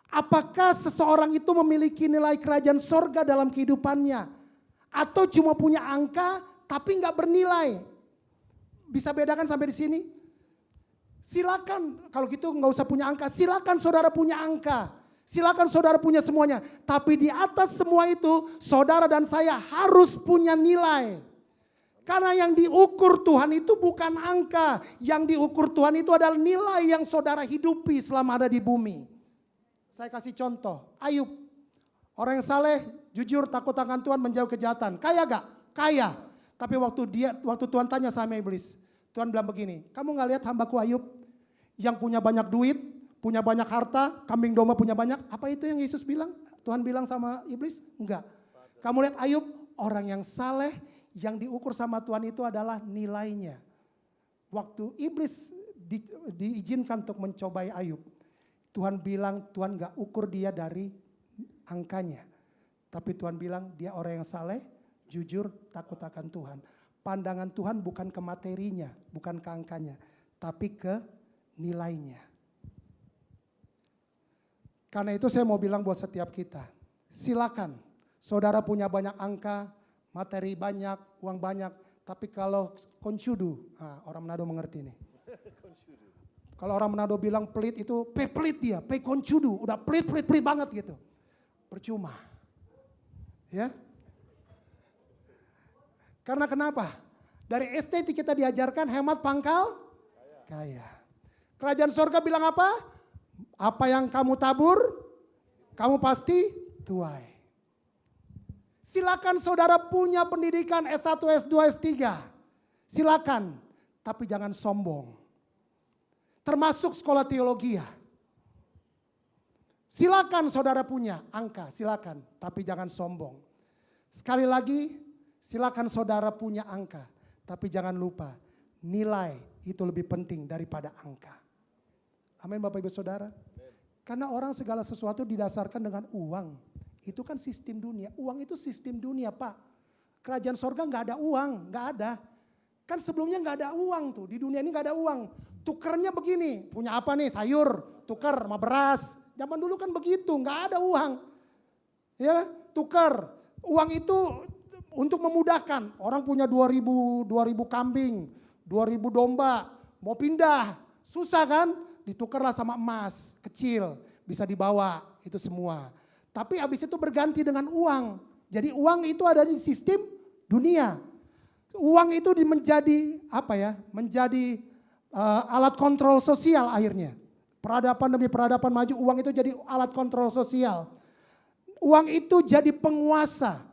Apakah seseorang itu memiliki nilai kerajaan sorga dalam kehidupannya? Atau cuma punya angka tapi enggak bernilai? Bisa bedakan sampai di sini? Silakan, kalau gitu nggak usah punya angka. Silakan saudara punya angka. Silakan saudara punya semuanya. Tapi di atas semua itu, saudara dan saya harus punya nilai. Karena yang diukur Tuhan itu bukan angka. Yang diukur Tuhan itu adalah nilai yang saudara hidupi selama ada di bumi. Saya kasih contoh, Ayub. Orang yang saleh, jujur, takut akan Tuhan, menjauh kejahatan. Kaya gak? Kaya. Tapi waktu Tuhan tanya sama iblis, Tuhan bilang begini, kamu gak lihat hambaku Ayub yang punya banyak duit, punya banyak harta, kambing domba punya banyak. Apa itu yang Yesus bilang? Tuhan bilang sama iblis? Enggak. Kamu lihat Ayub, orang yang saleh, yang diukur sama Tuhan itu adalah nilainya. Waktu iblis diizinkan untuk mencobai Ayub, Tuhan bilang Tuhan gak ukur dia dari angkanya. Tapi Tuhan bilang dia orang yang saleh, jujur, takut akan Tuhan. Pandangan Tuhan bukan ke materinya, bukan ke angkanya, tapi ke nilainya. Karena itu saya mau bilang buat setiap kita, silakan saudara punya banyak angka, materi banyak, uang banyak, tapi kalau koncudu, orang Manado mengerti nih. Kalau orang Manado bilang pelit itu, pelit dia, koncudu, udah pelit banget gitu. Percuma. Ya. Karena kenapa? Dari SD kita diajarkan hemat pangkal kaya. Kerajaan sorga bilang apa? Apa yang kamu tabur, kamu pasti tuai. Silakan saudara punya pendidikan S1, S2, S3. Silakan, tapi jangan sombong. Termasuk sekolah teologi. Silakan saudara punya angka, silakan, tapi jangan sombong. Sekali lagi, silakan saudara punya angka, tapi jangan lupa nilai itu lebih penting daripada angka. Amin Bapak Ibu Saudara. Karena orang segala sesuatu didasarkan dengan uang. Itu kan sistem dunia. Uang itu sistem dunia Pak. Kerajaan sorga nggak ada uang, nggak ada. Kan sebelumnya nggak ada uang tuh. Di dunia ini nggak ada uang. Tukernya begini, punya apa nih? Sayur, tuker sama beras. Zaman dulu kan begitu, nggak ada uang. Ya, tuker. Uang itu untuk memudahkan. Orang punya 2000 kambing, 2000 domba, mau pindah. Susah kan? Ditukerlah sama emas, kecil, bisa dibawa, itu semua. Tapi habis itu berganti dengan uang. Jadi uang itu ada di sistem dunia. Uang itu menjadi apa ya? Menjadi alat kontrol sosial akhirnya. Peradaban demi peradaban maju, uang itu jadi alat kontrol sosial. Uang itu jadi penguasa.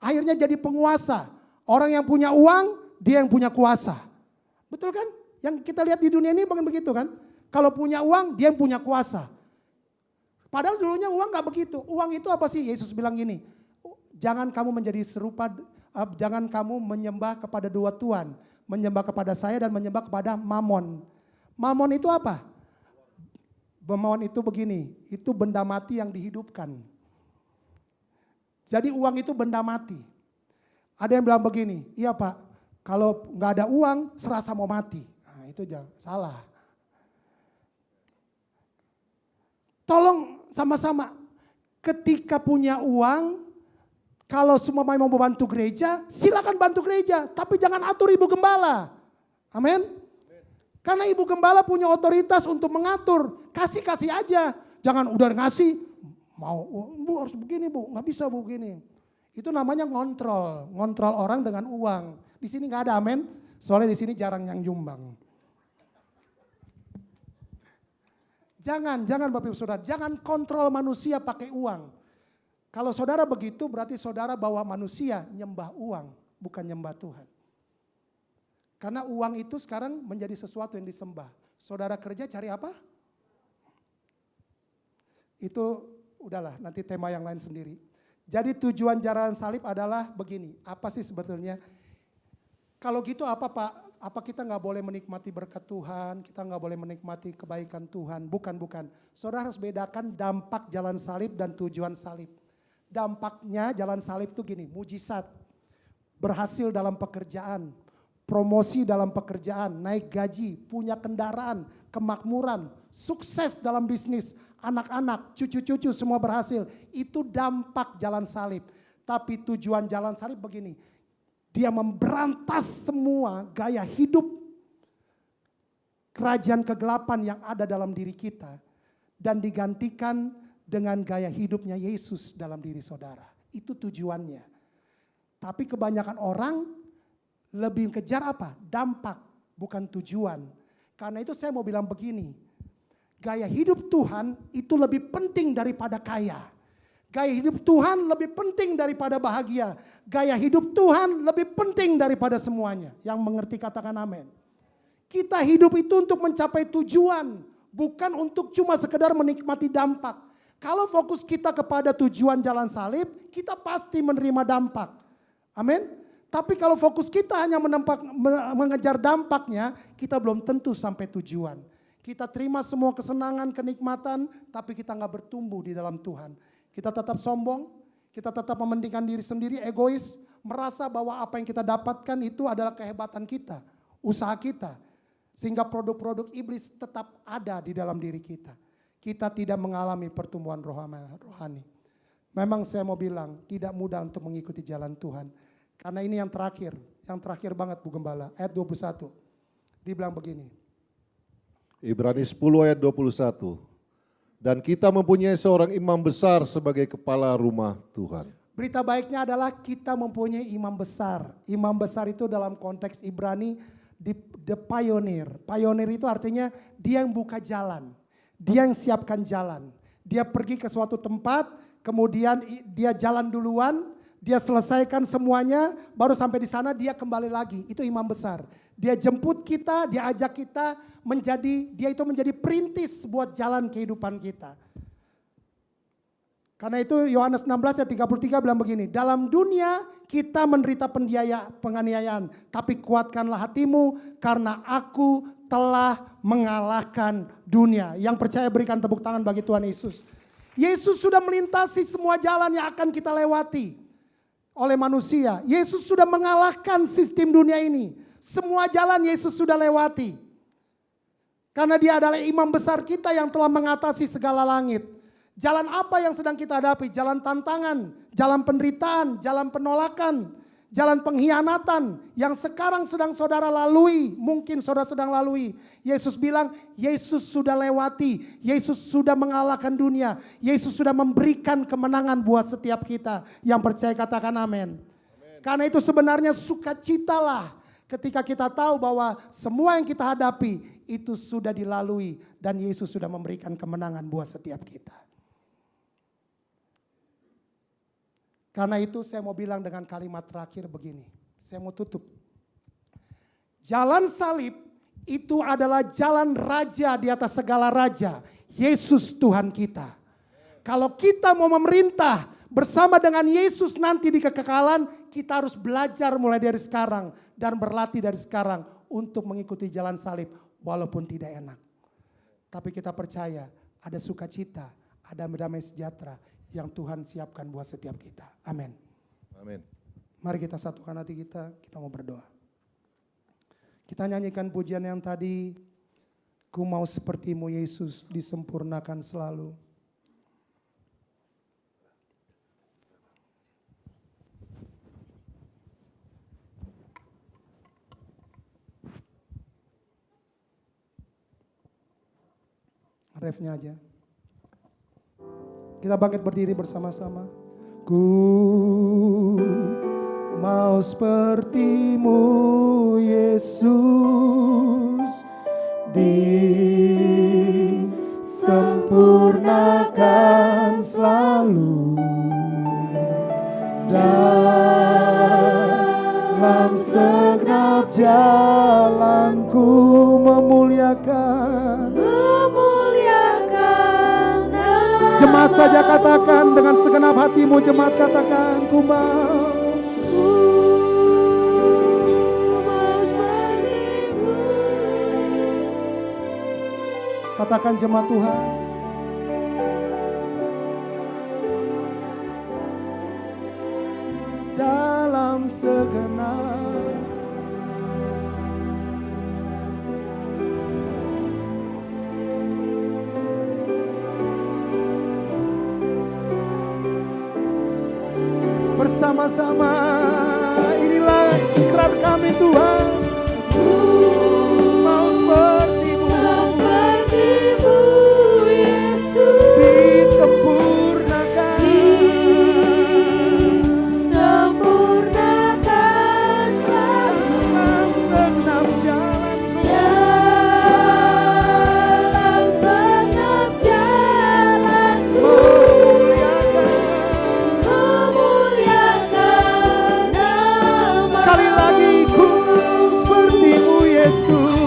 Akhirnya jadi penguasa. Orang yang punya uang, dia yang punya kuasa. Betul kan? Yang kita lihat di dunia ini bukan begitu kan? Kalau punya uang, dia yang punya kuasa. Padahal dulunya uang gak begitu. Uang itu apa sih? Yesus bilang gini, jangan kamu menjadi serupa, jangan kamu menyembah kepada dua tuan. Menyembah kepada saya dan menyembah kepada Mamon. Mamon itu apa? Mamon itu begini, itu benda mati yang dihidupkan. Jadi uang itu benda mati. Ada yang bilang begini, iya Pak, kalau gak ada uang serasa mau mati. Nah, itu jangan salah. Tolong sama-sama, ketika punya uang, kalau semua mau bantu gereja, silakan bantu gereja. Tapi jangan atur ibu gembala. Amin. Karena ibu gembala punya otoritas untuk mengatur. Kasih aja. Jangan udah ngasih, mau bu harus begini bu, nggak bisa bu begini. Itu namanya ngontrol orang dengan uang. Di sini nggak ada, amin. Soalnya di sini jarang yang nyumbang. Jangan Bapak Ibu Saudara, jangan kontrol manusia pakai uang. Kalau saudara begitu berarti saudara bawa manusia nyembah uang, bukan nyembah Tuhan. Karena uang itu sekarang menjadi sesuatu yang disembah. Saudara kerja cari apa? Itu udahlah, nanti tema yang lain sendiri. Jadi tujuan jalan salib adalah begini, apa sih sebetulnya? Kalau gitu apa Pak? Apa kita nggak boleh menikmati berkat Tuhan, kita nggak boleh menikmati kebaikan Tuhan? Bukan. Saudara harus bedakan dampak jalan salib dan tujuan salib. Dampaknya jalan salib itu gini, mujizat, berhasil dalam pekerjaan, promosi dalam pekerjaan, naik gaji, punya kendaraan, kemakmuran, sukses dalam bisnis, anak-anak, cucu-cucu semua berhasil. Itu dampak jalan salib. Tapi tujuan jalan salib begini, dia memberantas semua gaya hidup kerajaan kegelapan yang ada dalam diri kita dan digantikan dengan gaya hidupnya Yesus dalam diri saudara. Itu tujuannya. Tapi kebanyakan orang lebih kejar apa? Dampak, bukan tujuan. Karena itu saya mau bilang begini, gaya hidup Tuhan itu lebih penting daripada kaya. Gaya hidup Tuhan lebih penting daripada bahagia. Gaya hidup Tuhan lebih penting daripada semuanya. Yang mengerti katakan amin. Kita hidup itu untuk mencapai tujuan, bukan untuk cuma sekedar menikmati dampak. Kalau fokus kita kepada tujuan jalan salib, kita pasti menerima dampak. Amin. Tapi kalau fokus kita hanya mengejar dampaknya, kita belum tentu sampai tujuan. Kita terima semua kesenangan, kenikmatan, tapi kita nggak bertumbuh di dalam Tuhan. Kita tetap sombong, kita tetap mementingkan diri sendiri, egois, merasa bahwa apa yang kita dapatkan itu adalah kehebatan kita, usaha kita. Sehingga produk-produk iblis tetap ada di dalam diri kita. Kita tidak mengalami pertumbuhan rohani. Memang saya mau bilang, tidak mudah untuk mengikuti jalan Tuhan. Karena ini yang terakhir banget Bu Gembala, ayat 21. Dibilang begini. Ibrani 10 ayat 21. Dan kita mempunyai seorang imam besar sebagai kepala rumah Tuhan. Berita baiknya adalah kita mempunyai imam besar. Imam besar itu dalam konteks Ibrani the pioneer. Pioneer itu artinya dia yang buka jalan. Dia yang siapkan jalan. Dia pergi ke suatu tempat, kemudian dia jalan duluan, dia selesaikan semuanya, baru sampai di sana dia kembali lagi. Itu imam besar. Dia jemput kita, dia ajak kita dia itu menjadi perintis buat jalan kehidupan kita. Karena itu Yohanes 16 ayat 33 bilang begini, dalam dunia kita menderita penganiayaan, tapi kuatkanlah hatimu karena aku telah mengalahkan dunia. Yang percaya berikan tepuk tangan bagi Tuhan Yesus. Yesus sudah melintasi semua jalan yang akan kita lewati oleh manusia. Yesus sudah mengalahkan sistem dunia ini. Semua jalan Yesus sudah lewati. Karena dia adalah imam besar kita yang telah mengatasi segala langit. Jalan apa yang sedang kita hadapi? Jalan tantangan, jalan penderitaan, jalan penolakan, jalan pengkhianatan yang sekarang sedang saudara lalui. Mungkin saudara sedang lalui. Yesus bilang, Yesus sudah lewati. Yesus sudah mengalahkan dunia. Yesus sudah memberikan kemenangan buat setiap kita. Yang percaya katakan amin. Karena itu sebenarnya sukacitalah ketika kita tahu bahwa semua yang kita hadapi itu sudah dilalui dan Yesus sudah memberikan kemenangan buat setiap kita. Karena itu saya mau bilang dengan kalimat terakhir begini. Saya mau tutup. Jalan salib itu adalah jalan raja di atas segala raja. Yesus Tuhan kita. Kalau kita mau memerintah bersama dengan Yesus nanti di kekekalan, kita harus belajar mulai dari sekarang dan berlatih dari sekarang untuk mengikuti jalan salib walaupun tidak enak. Tapi kita percaya ada sukacita, ada damai sejahtera yang Tuhan siapkan buat setiap kita. Amin. Amin. Mari kita satukan hati kita mau berdoa. Kita nyanyikan pujian yang tadi, ku mau sepertimu Yesus disempurnakan selalu. Refnya aja. Kita bangkit berdiri bersama-sama. Ku mau sepertimu Yesus, disempurnakan selalu dalam dalam segenap jalanku memuliakan. Jemaat saja katakan dengan segenap hatimu, jemaat katakan, ku mau. Katakan jemaat Tuhan. Dalam segenap bersama-sama, inilah ikrar kami Tuhan. Mau seperti-Mu, Yesus. Disempurnakan selalu dalam segenap jalanku. dalam segenap jalanku. Memuliakan nama. Sekali lagi, ku mau seperti-Mu Yesus.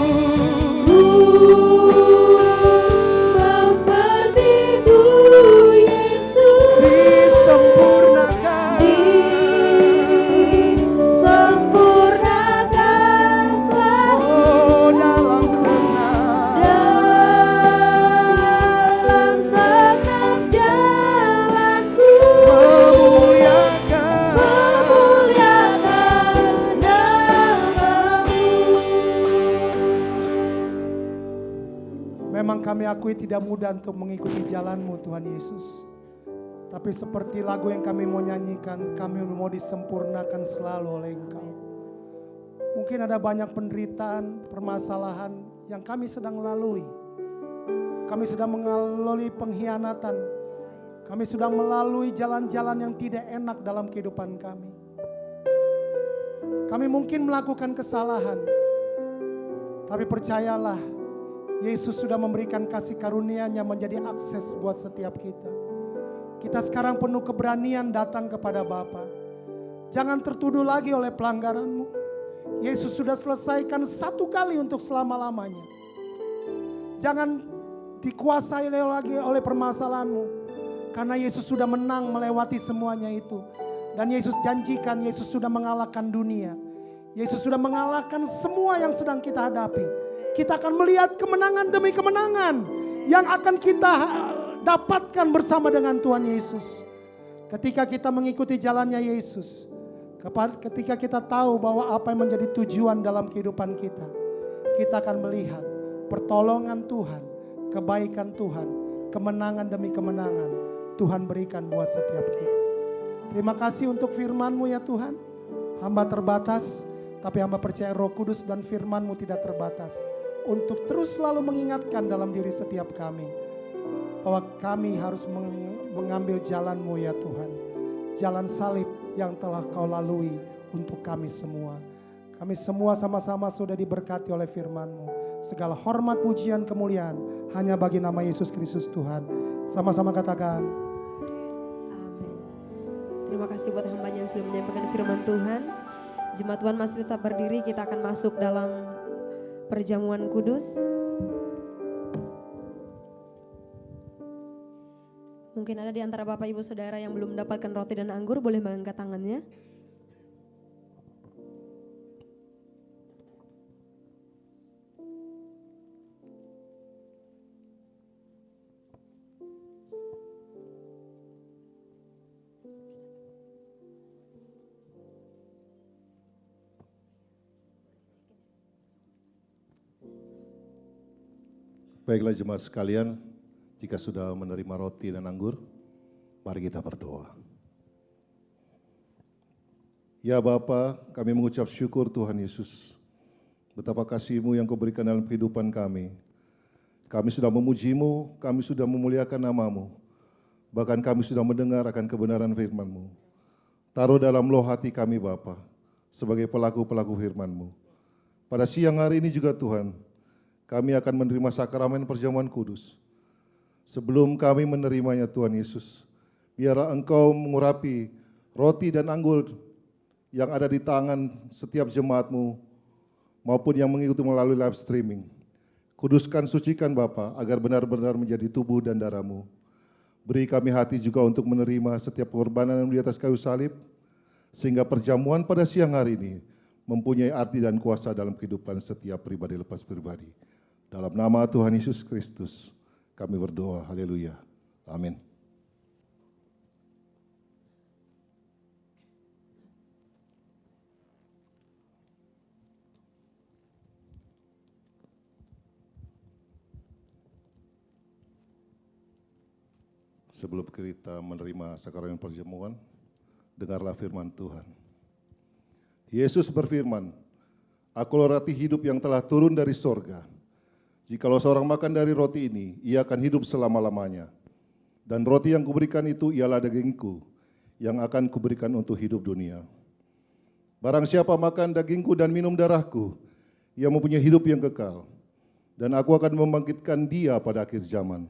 Mau seperti-Mu Yesus. Disempurnakan Disempurnakan selalu oh dalam segenap dalam segenap jalanku. memuliakan. Memuliakan nama-Mu. Memang kami akui tidak mudah untuk mengikuti jalan-Mu Tuhan Yesus. Tapi seperti lagu yang kami mau nyanyikan, kami mau disempurnakan selalu oleh Engkau. Mungkin ada banyak penderitaan, permasalahan yang kami sedang lalui. Kami sedang mengalami pengkhianatan. Kami sedang melalui jalan-jalan yang tidak enak dalam kehidupan kami. Kami mungkin melakukan kesalahan. Tapi percayalah, Yesus sudah memberikan kasih karunia-Nya menjadi akses buat setiap kita. Kita sekarang penuh keberanian datang kepada Bapa. Jangan tertuduh lagi oleh pelanggaranmu. Yesus sudah selesaikan satu kali untuk selama-lamanya. Jangan dikuasai lagi oleh permasalahanmu. Karena Yesus sudah menang melewati semuanya itu. Dan Yesus janjikan, Yesus sudah mengalahkan dunia. Yesus sudah mengalahkan semua yang sedang kita hadapi. Kita akan melihat kemenangan demi kemenangan yang akan kita dapatkan bersama dengan Tuhan Yesus. Ketika kita mengikuti jalannya Yesus, ketika kita tahu bahwa apa yang menjadi tujuan dalam kehidupan kita akan melihat pertolongan Tuhan, kebaikan Tuhan, kemenangan demi kemenangan Tuhan berikan buat setiap kita. Terima kasih untuk firman-Mu ya Tuhan. Hamba terbatas, tapi hamba percaya Roh Kudus dan firman-Mu tidak terbatas. Untuk terus selalu mengingatkan dalam diri setiap kami bahwa kami harus mengambil jalan-Mu ya Tuhan. Jalan salib yang telah Kau lalui untuk kami semua. Kami semua sama-sama sudah diberkati oleh firman-Mu. Segala hormat, pujian, kemuliaan hanya bagi nama Yesus Kristus Tuhan. Sama-sama katakan. Amin. Terima kasih buat hambanya yang sudah menyampaikan firman Tuhan. Jemaat Tuhan masih tetap berdiri, kita akan masuk dalam perjamuan kudus. Mungkin ada di antara Bapak Ibu Saudara yang belum mendapatkan roti dan anggur, boleh mengangkat tangannya. Baiklah jemaat sekalian, jika sudah menerima roti dan anggur, mari kita berdoa. Ya Bapa, kami mengucap syukur Tuhan Yesus. Betapa kasih-Mu yang Kau berikan dalam kehidupan kami. Kami sudah memuji-Mu, kami sudah memuliakan nama-Mu. Bahkan kami sudah mendengar akan kebenaran firman-Mu. Taruh dalam loh hati kami Bapa, sebagai pelaku-pelaku firman-Mu. Pada siang hari ini juga Tuhan, kami akan menerima sakramen perjamuan kudus. Sebelum kami menerimanya Tuhan Yesus, biarlah Engkau mengurapi roti dan anggur yang ada di tangan setiap jemaat-Mu maupun yang mengikuti melalui live streaming. Kuduskan, sucikan Bapa agar benar-benar menjadi tubuh dan darah-Mu. Beri kami hati juga untuk menerima setiap pengorbanan di atas kayu salib, sehingga perjamuan pada siang hari ini mempunyai arti dan kuasa dalam kehidupan setiap pribadi lepas pribadi. Dalam nama Tuhan Yesus Kristus kami berdoa, haleluya, amin. Sebelum kita menerima sakrament perjamuan, dengarlah firman Tuhan. Yesus berfirman, "Akulah roti hidup yang telah turun dari sorga. Jikalau seorang makan dari roti ini, ia akan hidup selama-lamanya. Dan roti yang kuberikan itu ialah dagingku, yang akan kuberikan untuk hidup dunia. Barang siapa makan dagingku dan minum darahku, ia mempunyai hidup yang kekal. Dan aku akan membangkitkan dia pada akhir zaman."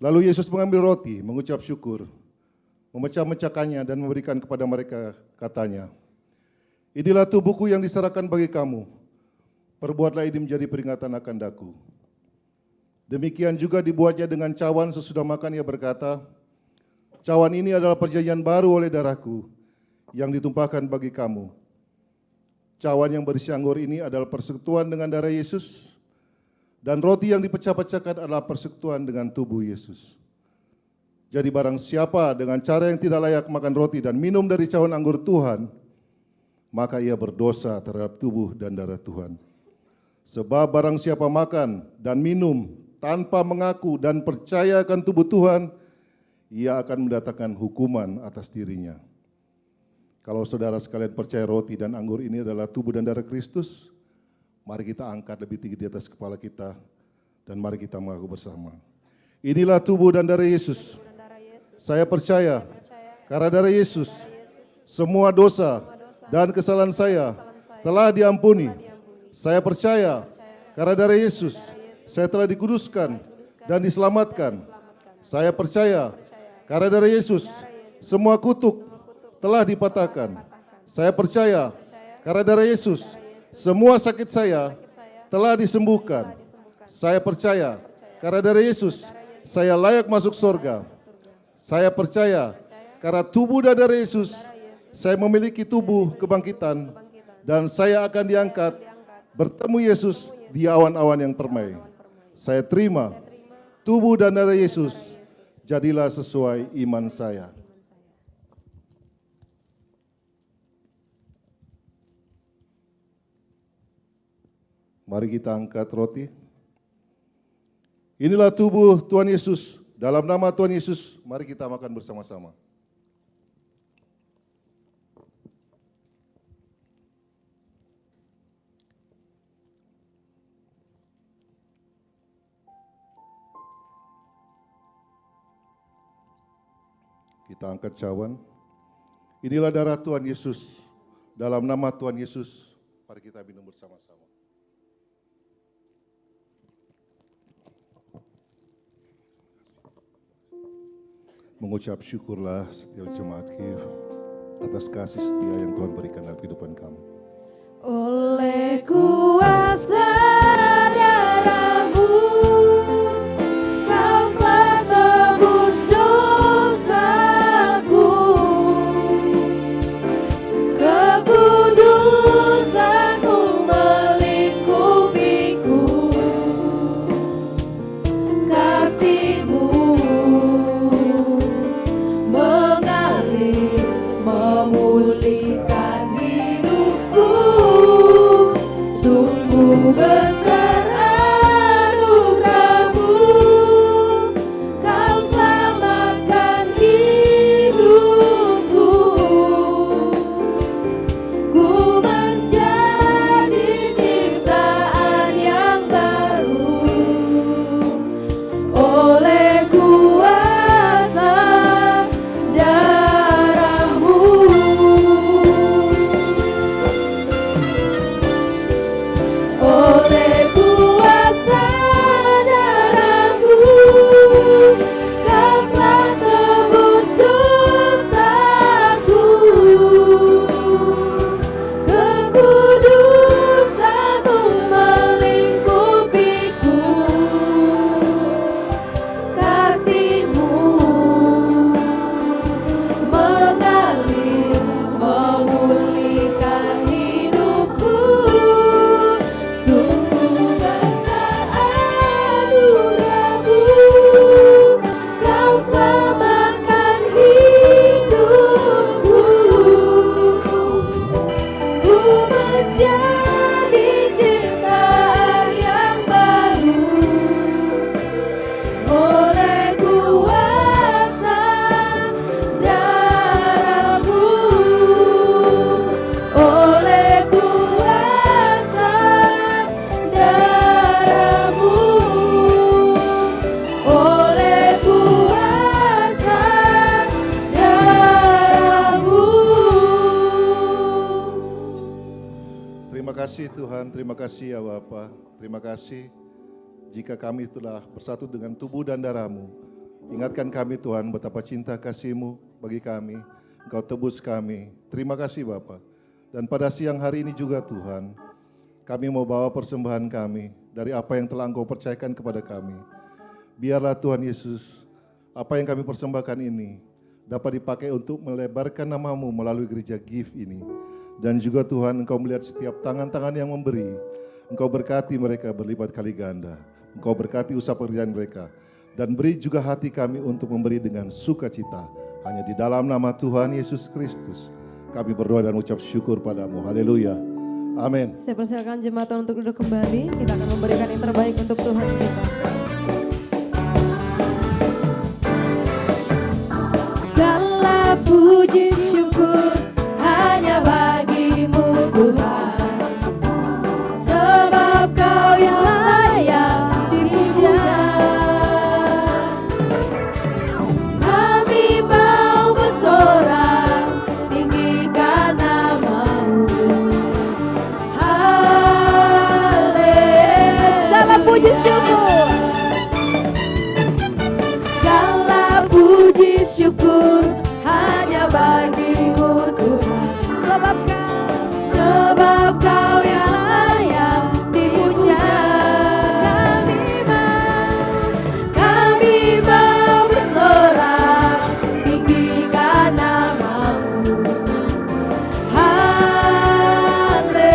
Lalu Yesus mengambil roti, mengucap syukur, memecah-mecahkannya dan memberikan kepada mereka, katanya, "Inilah tubuhku yang diserahkan bagi kamu. Perbuatlah ini menjadi peringatan akan daku." Demikian juga dibuatnya dengan cawan sesudah makan, ia berkata, "Cawan ini adalah perjanjian baru oleh darahku yang ditumpahkan bagi kamu. Cawan yang berisi anggur ini adalah persekutuan dengan darah Yesus, dan roti yang dipecah-pecahkan adalah persekutuan dengan tubuh Yesus. Jadi barang siapa dengan cara yang tidak layak makan roti dan minum dari cawan anggur Tuhan, maka ia berdosa terhadap tubuh dan darah Tuhan. Sebab barang siapa makan dan minum tanpa mengaku dan percaya akan tubuh Tuhan, ia akan mendatangkan hukuman atas dirinya. Kalau saudara sekalian percaya roti dan anggur ini adalah tubuh dan darah Kristus, mari kita angkat lebih tinggi di atas kepala kita dan mari kita mengaku bersama. Inilah tubuh dan darah Yesus. Saya percaya karena darah Yesus semua dosa dan kesalahan saya telah diampuni. Saya percaya karena darah Yesus saya telah dikuduskan dan diselamatkan. Saya percaya karena darah Yesus semua kutuk telah dipatahkan. Saya percaya karena darah Yesus semua sakit saya telah disembuhkan. Saya percaya karena darah Yesus saya layak masuk surga. Saya percaya karena tubuh dan darah Yesus saya memiliki tubuh kebangkitan dan saya akan diangkat bertemu Yesus di awan-awan yang permai. Saya terima tubuh dan darah Yesus, jadilah sesuai iman saya. Mari kita angkat roti. Inilah tubuh Tuhan Yesus. Dalam nama Tuhan Yesus, mari kita makan bersama-sama. Kita angkat cawan. Inilah darah Tuhan Yesus. Dalam nama Tuhan Yesus, mari kita minum bersama-sama. Mengucap syukurlah setiap jemaat KIF atas kasih setia yang Tuhan berikan dalam kehidupan kami. Oleh kuasa darah-Mu, Kau telah tebus dosaku. Kekudusan-Mu melingkupiku. Kasih-Mu mengalir, memulihkan hidupku. Sungguh besar kasih Tuhan, terima kasih ya Bapa. Terima kasih jika kami telah bersatu dengan tubuh dan darah-Mu. Ingatkan kami Tuhan betapa cinta kasih-Mu bagi kami. Engkau tebus kami. Terima kasih Bapa. Dan pada siang hari ini juga Tuhan, kami mau bawa persembahan kami dari apa yang telah Engkau percayakan kepada kami. Biarlah Tuhan Yesus, apa yang kami persembahkan ini dapat dipakai untuk melebarkan nama-Mu melalui gereja GIF ini. Dan juga Tuhan, Engkau melihat setiap tangan-tangan yang memberi. Engkau berkati mereka berlipat kali ganda. Engkau berkati usaha pekerjaan mereka. Dan beri juga hati kami untuk memberi dengan sukacita. Hanya di dalam nama Tuhan Yesus Kristus kami berdoa dan ucap syukur padamu. Haleluya. Amin. Saya persilakan jemaat Tuhan untuk duduk kembali. Kita akan memberikan yang terbaik untuk Tuhan kita. Segala puji syukur hanya bagimu Tuhan, sebab Kau yang layak dipuja. Kami mau bersorak tinggikan nama-Mu. Haleluya. Segala puji syukur, segala puji syukur hanya bagimu Tuhan, sebab Kau yang layak dipuja. Kami mau bersorak tinggikan nama-Mu. Haleluya.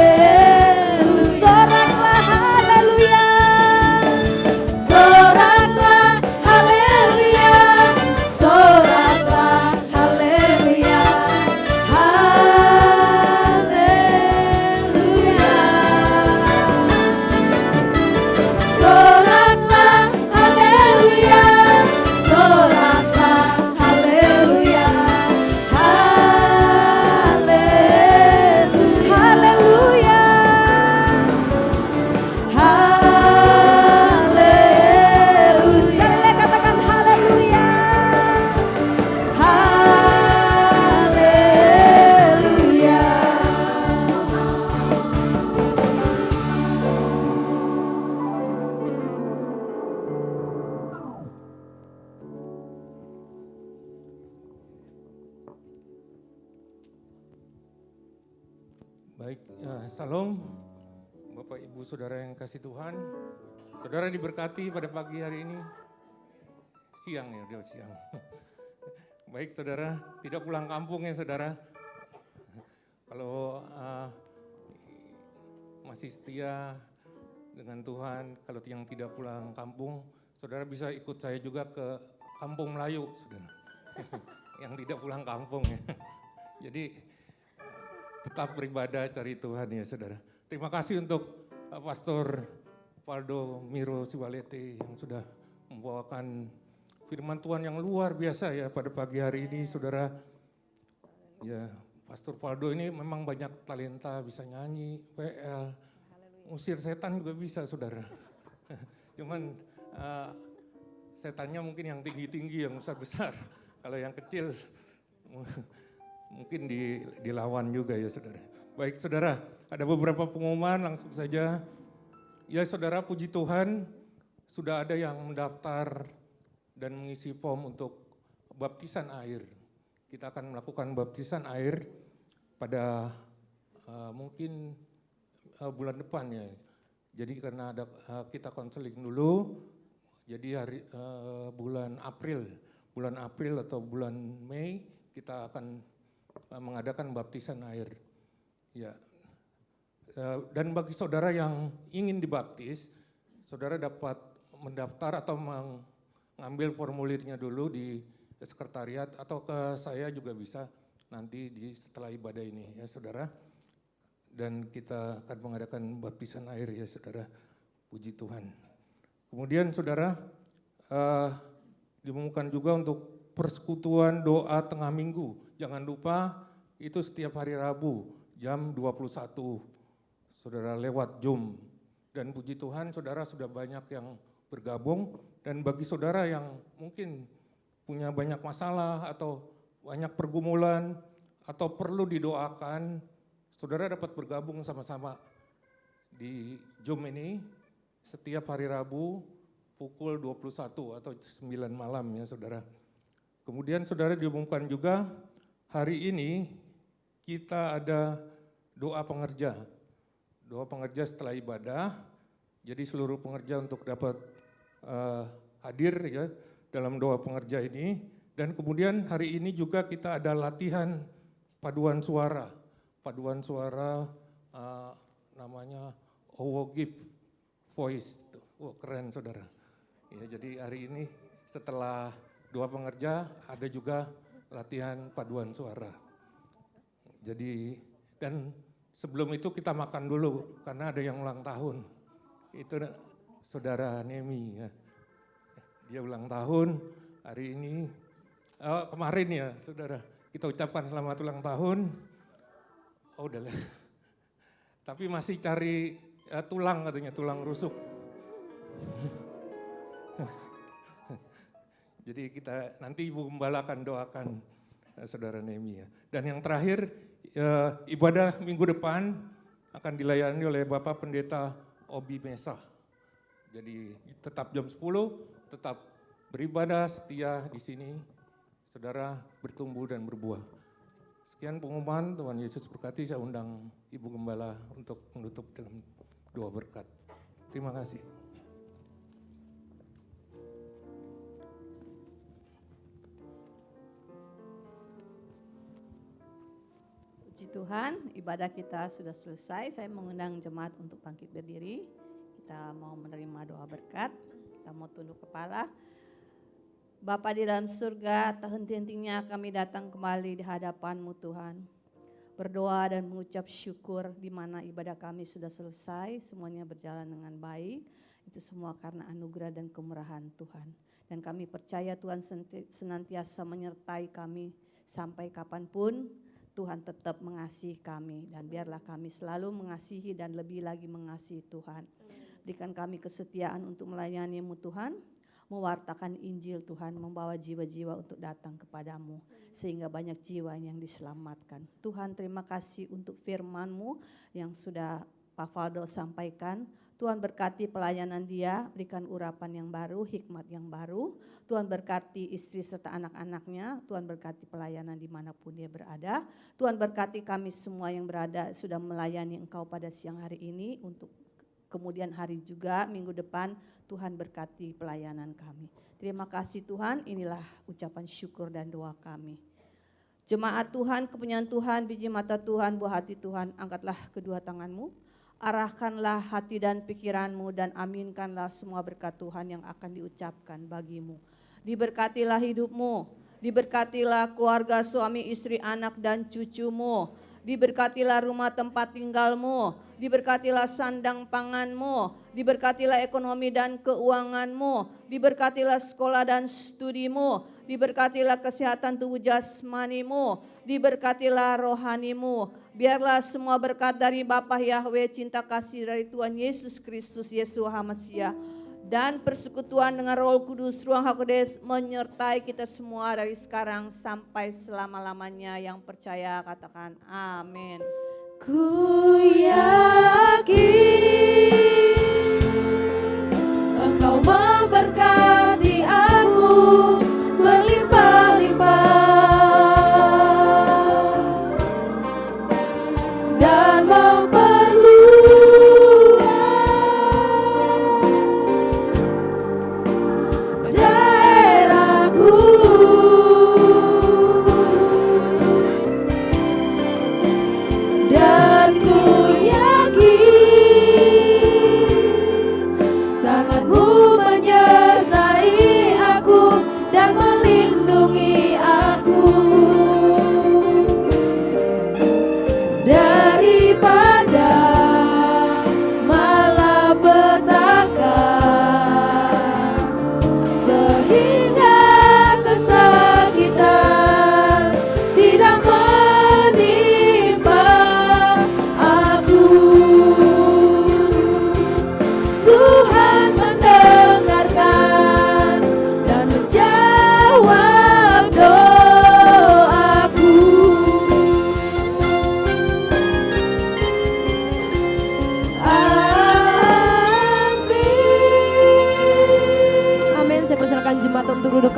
Soraklah haleluya. Soraklah haleluya. Soraklah haleluya. Haleluya. Soraklah haleluya. Soraklah haleluya. Haleluya. Haleluya. Sekali lagi katakan haleluya. Haleluya. Baik, salam Bapak Ibu Saudara yang kasih Tuhan. Saudara diberkati pada pagi hari ini. Siang ya, udah siang. Baik saudara, tidak pulang kampung ya saudara. Kalau masih setia dengan Tuhan, kalau yang tidak pulang kampung, saudara bisa ikut saya juga ke Kampung Melayu, saudara. Yang tidak pulang kampung ya. Jadi tetap beribadah cari Tuhan ya saudara. Terima kasih untuk Pastor Valdo Miro Siwalete yang sudah membawakan firman Tuhan yang luar biasa ya pada pagi hari ini saudara. Ya Pastor Valdo ini memang banyak talenta, bisa nyanyi, WL, usir setan juga bisa saudara. Cuman setannya mungkin yang tinggi-tinggi, yang besar-besar. Kalau yang kecil mungkin dilawan juga ya saudara. Baik saudara, ada beberapa pengumuman langsung saja. Ya saudara, puji Tuhan sudah ada yang mendaftar dan mengisi form untuk baptisan air. Kita akan melakukan baptisan air pada mungkin bulan depan ya. Jadi karena ada kita konseling dulu, jadi hari bulan April atau bulan Mei kita akan mengadakan baptisan air. Ya. Dan bagi saudara yang ingin dibaptis, saudara dapat mendaftar atau mengambil formulirnya dulu di sekretariat atau ke saya juga bisa nanti setelah ibadah ini ya saudara. Dan kita akan mengadakan baptisan air ya saudara. Puji Tuhan. Kemudian saudara diumumkan juga untuk persekutuan doa tengah minggu. Jangan lupa itu setiap hari Rabu jam 21. Saudara lewat Zoom. Dan puji Tuhan saudara sudah banyak yang bergabung. Dan bagi saudara yang mungkin punya banyak masalah atau banyak pergumulan atau perlu didoakan, saudara dapat bergabung sama-sama di Zoom ini setiap hari Rabu pukul 21 atau 9 malam ya saudara. Kemudian saudara diumumkan juga hari ini kita ada doa pengerja. Doa pengerja setelah ibadah, jadi seluruh pengerja untuk dapat hadir ya dalam doa pengerja ini. Dan kemudian hari ini juga kita ada latihan paduan suara. Paduan suara namanya Owo Give Voice. Wah, keren saudara. Ya, jadi hari ini setelah doa pengerja ada juga latihan paduan suara. Jadi dan sebelum itu kita makan dulu karena ada yang ulang tahun. Itu saudara Nemi ya. Dia ulang tahun hari ini. Kemarin ya saudara. Kita ucapkan selamat ulang tahun. Oh udah lah. Tapi masih cari tulang katanya, tulang rusuk. Jadi kita nanti Ibu Gembala akan doakan saudara Nemi ya. Dan yang terakhir ibadah minggu depan akan dilayani oleh Bapak Pendeta Obi Mesa. Jadi tetap jam 10, tetap beribadah setia di sini. Saudara bertumbuh dan berbuah. Sekian pengumuman, Tuhan Yesus berkati. Saya undang Ibu Gembala untuk menutup dengan doa berkat. Terima kasih. Puji Tuhan, ibadah kita sudah selesai. Saya mengundang jemaat untuk bangkit berdiri. Kita mau menerima doa berkat. Kita mau tunduk kepala. Bapa di dalam surga, tak henti-hentinya kami datang kembali di hadapan-Mu Tuhan. Berdoa dan mengucap syukur di mana ibadah kami sudah selesai. Semuanya berjalan dengan baik. Itu semua karena anugerah dan kemurahan Tuhan. Dan kami percaya Tuhan senantiasa menyertai kami sampai kapanpun. Tuhan tetap mengasihi kami dan biarlah kami selalu mengasihi dan lebih lagi mengasihi Tuhan. Berikan kami kesetiaan untuk melayani-Mu Tuhan, mewartakan Injil Tuhan, membawa jiwa-jiwa untuk datang kepadamu sehingga banyak jiwa yang diselamatkan. Tuhan terima kasih untuk firman-Mu yang sudah Pak Faldo sampaikan. Tuhan berkati pelayanan dia, berikan urapan yang baru, hikmat yang baru. Tuhan berkati istri serta anak-anaknya, Tuhan berkati pelayanan dimanapun dia berada. Tuhan berkati kami semua yang berada sudah melayani Engkau pada siang hari ini, untuk kemudian hari juga minggu depan Tuhan berkati pelayanan kami. Terima kasih Tuhan, inilah ucapan syukur dan doa kami. Jemaat Tuhan, kepunyaan Tuhan, biji mata Tuhan, buah hati Tuhan, angkatlah kedua tanganmu. Arahkanlah hati dan pikiranmu dan aminkanlah semua berkat Tuhan yang akan diucapkan bagimu. Diberkatilah hidupmu, diberkatilah keluarga suami, istri, anak dan cucumu. Diberkatilah rumah tempat tinggalmu, diberkatilah sandang panganmu, diberkatilah ekonomi dan keuanganmu, diberkatilah sekolah dan studimu, diberkatilah kesehatan tubuh jasmanimu, diberkatilah rohanimu. Biarlah semua berkat dari Bapa Yahweh, cinta kasih dari Tuhan Yesus Kristus, Yeshua HaMasiah, dan persekutuan dengan Roh Kudus, Ruang HaKodes menyertai kita semua dari sekarang sampai selama-lamanya. Yang percaya katakan amin. Ku yakin Engkau memberkati aku berlimpah-limpah dan memperluas daerahku. Dan ku yakin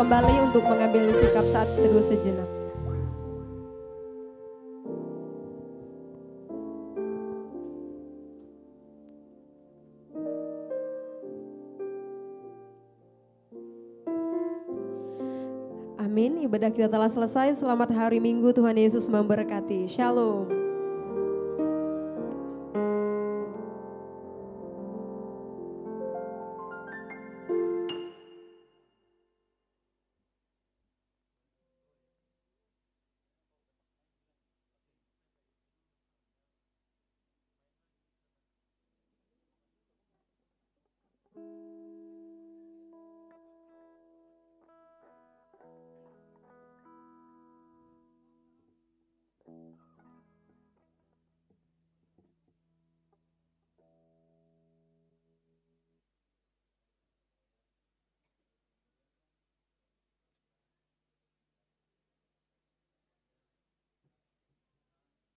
kembali untuk mengambil sikap saat teduh sejenak. Amin, ibadah kita telah selesai. Selamat hari Minggu, Tuhan Yesus memberkati. Shalom.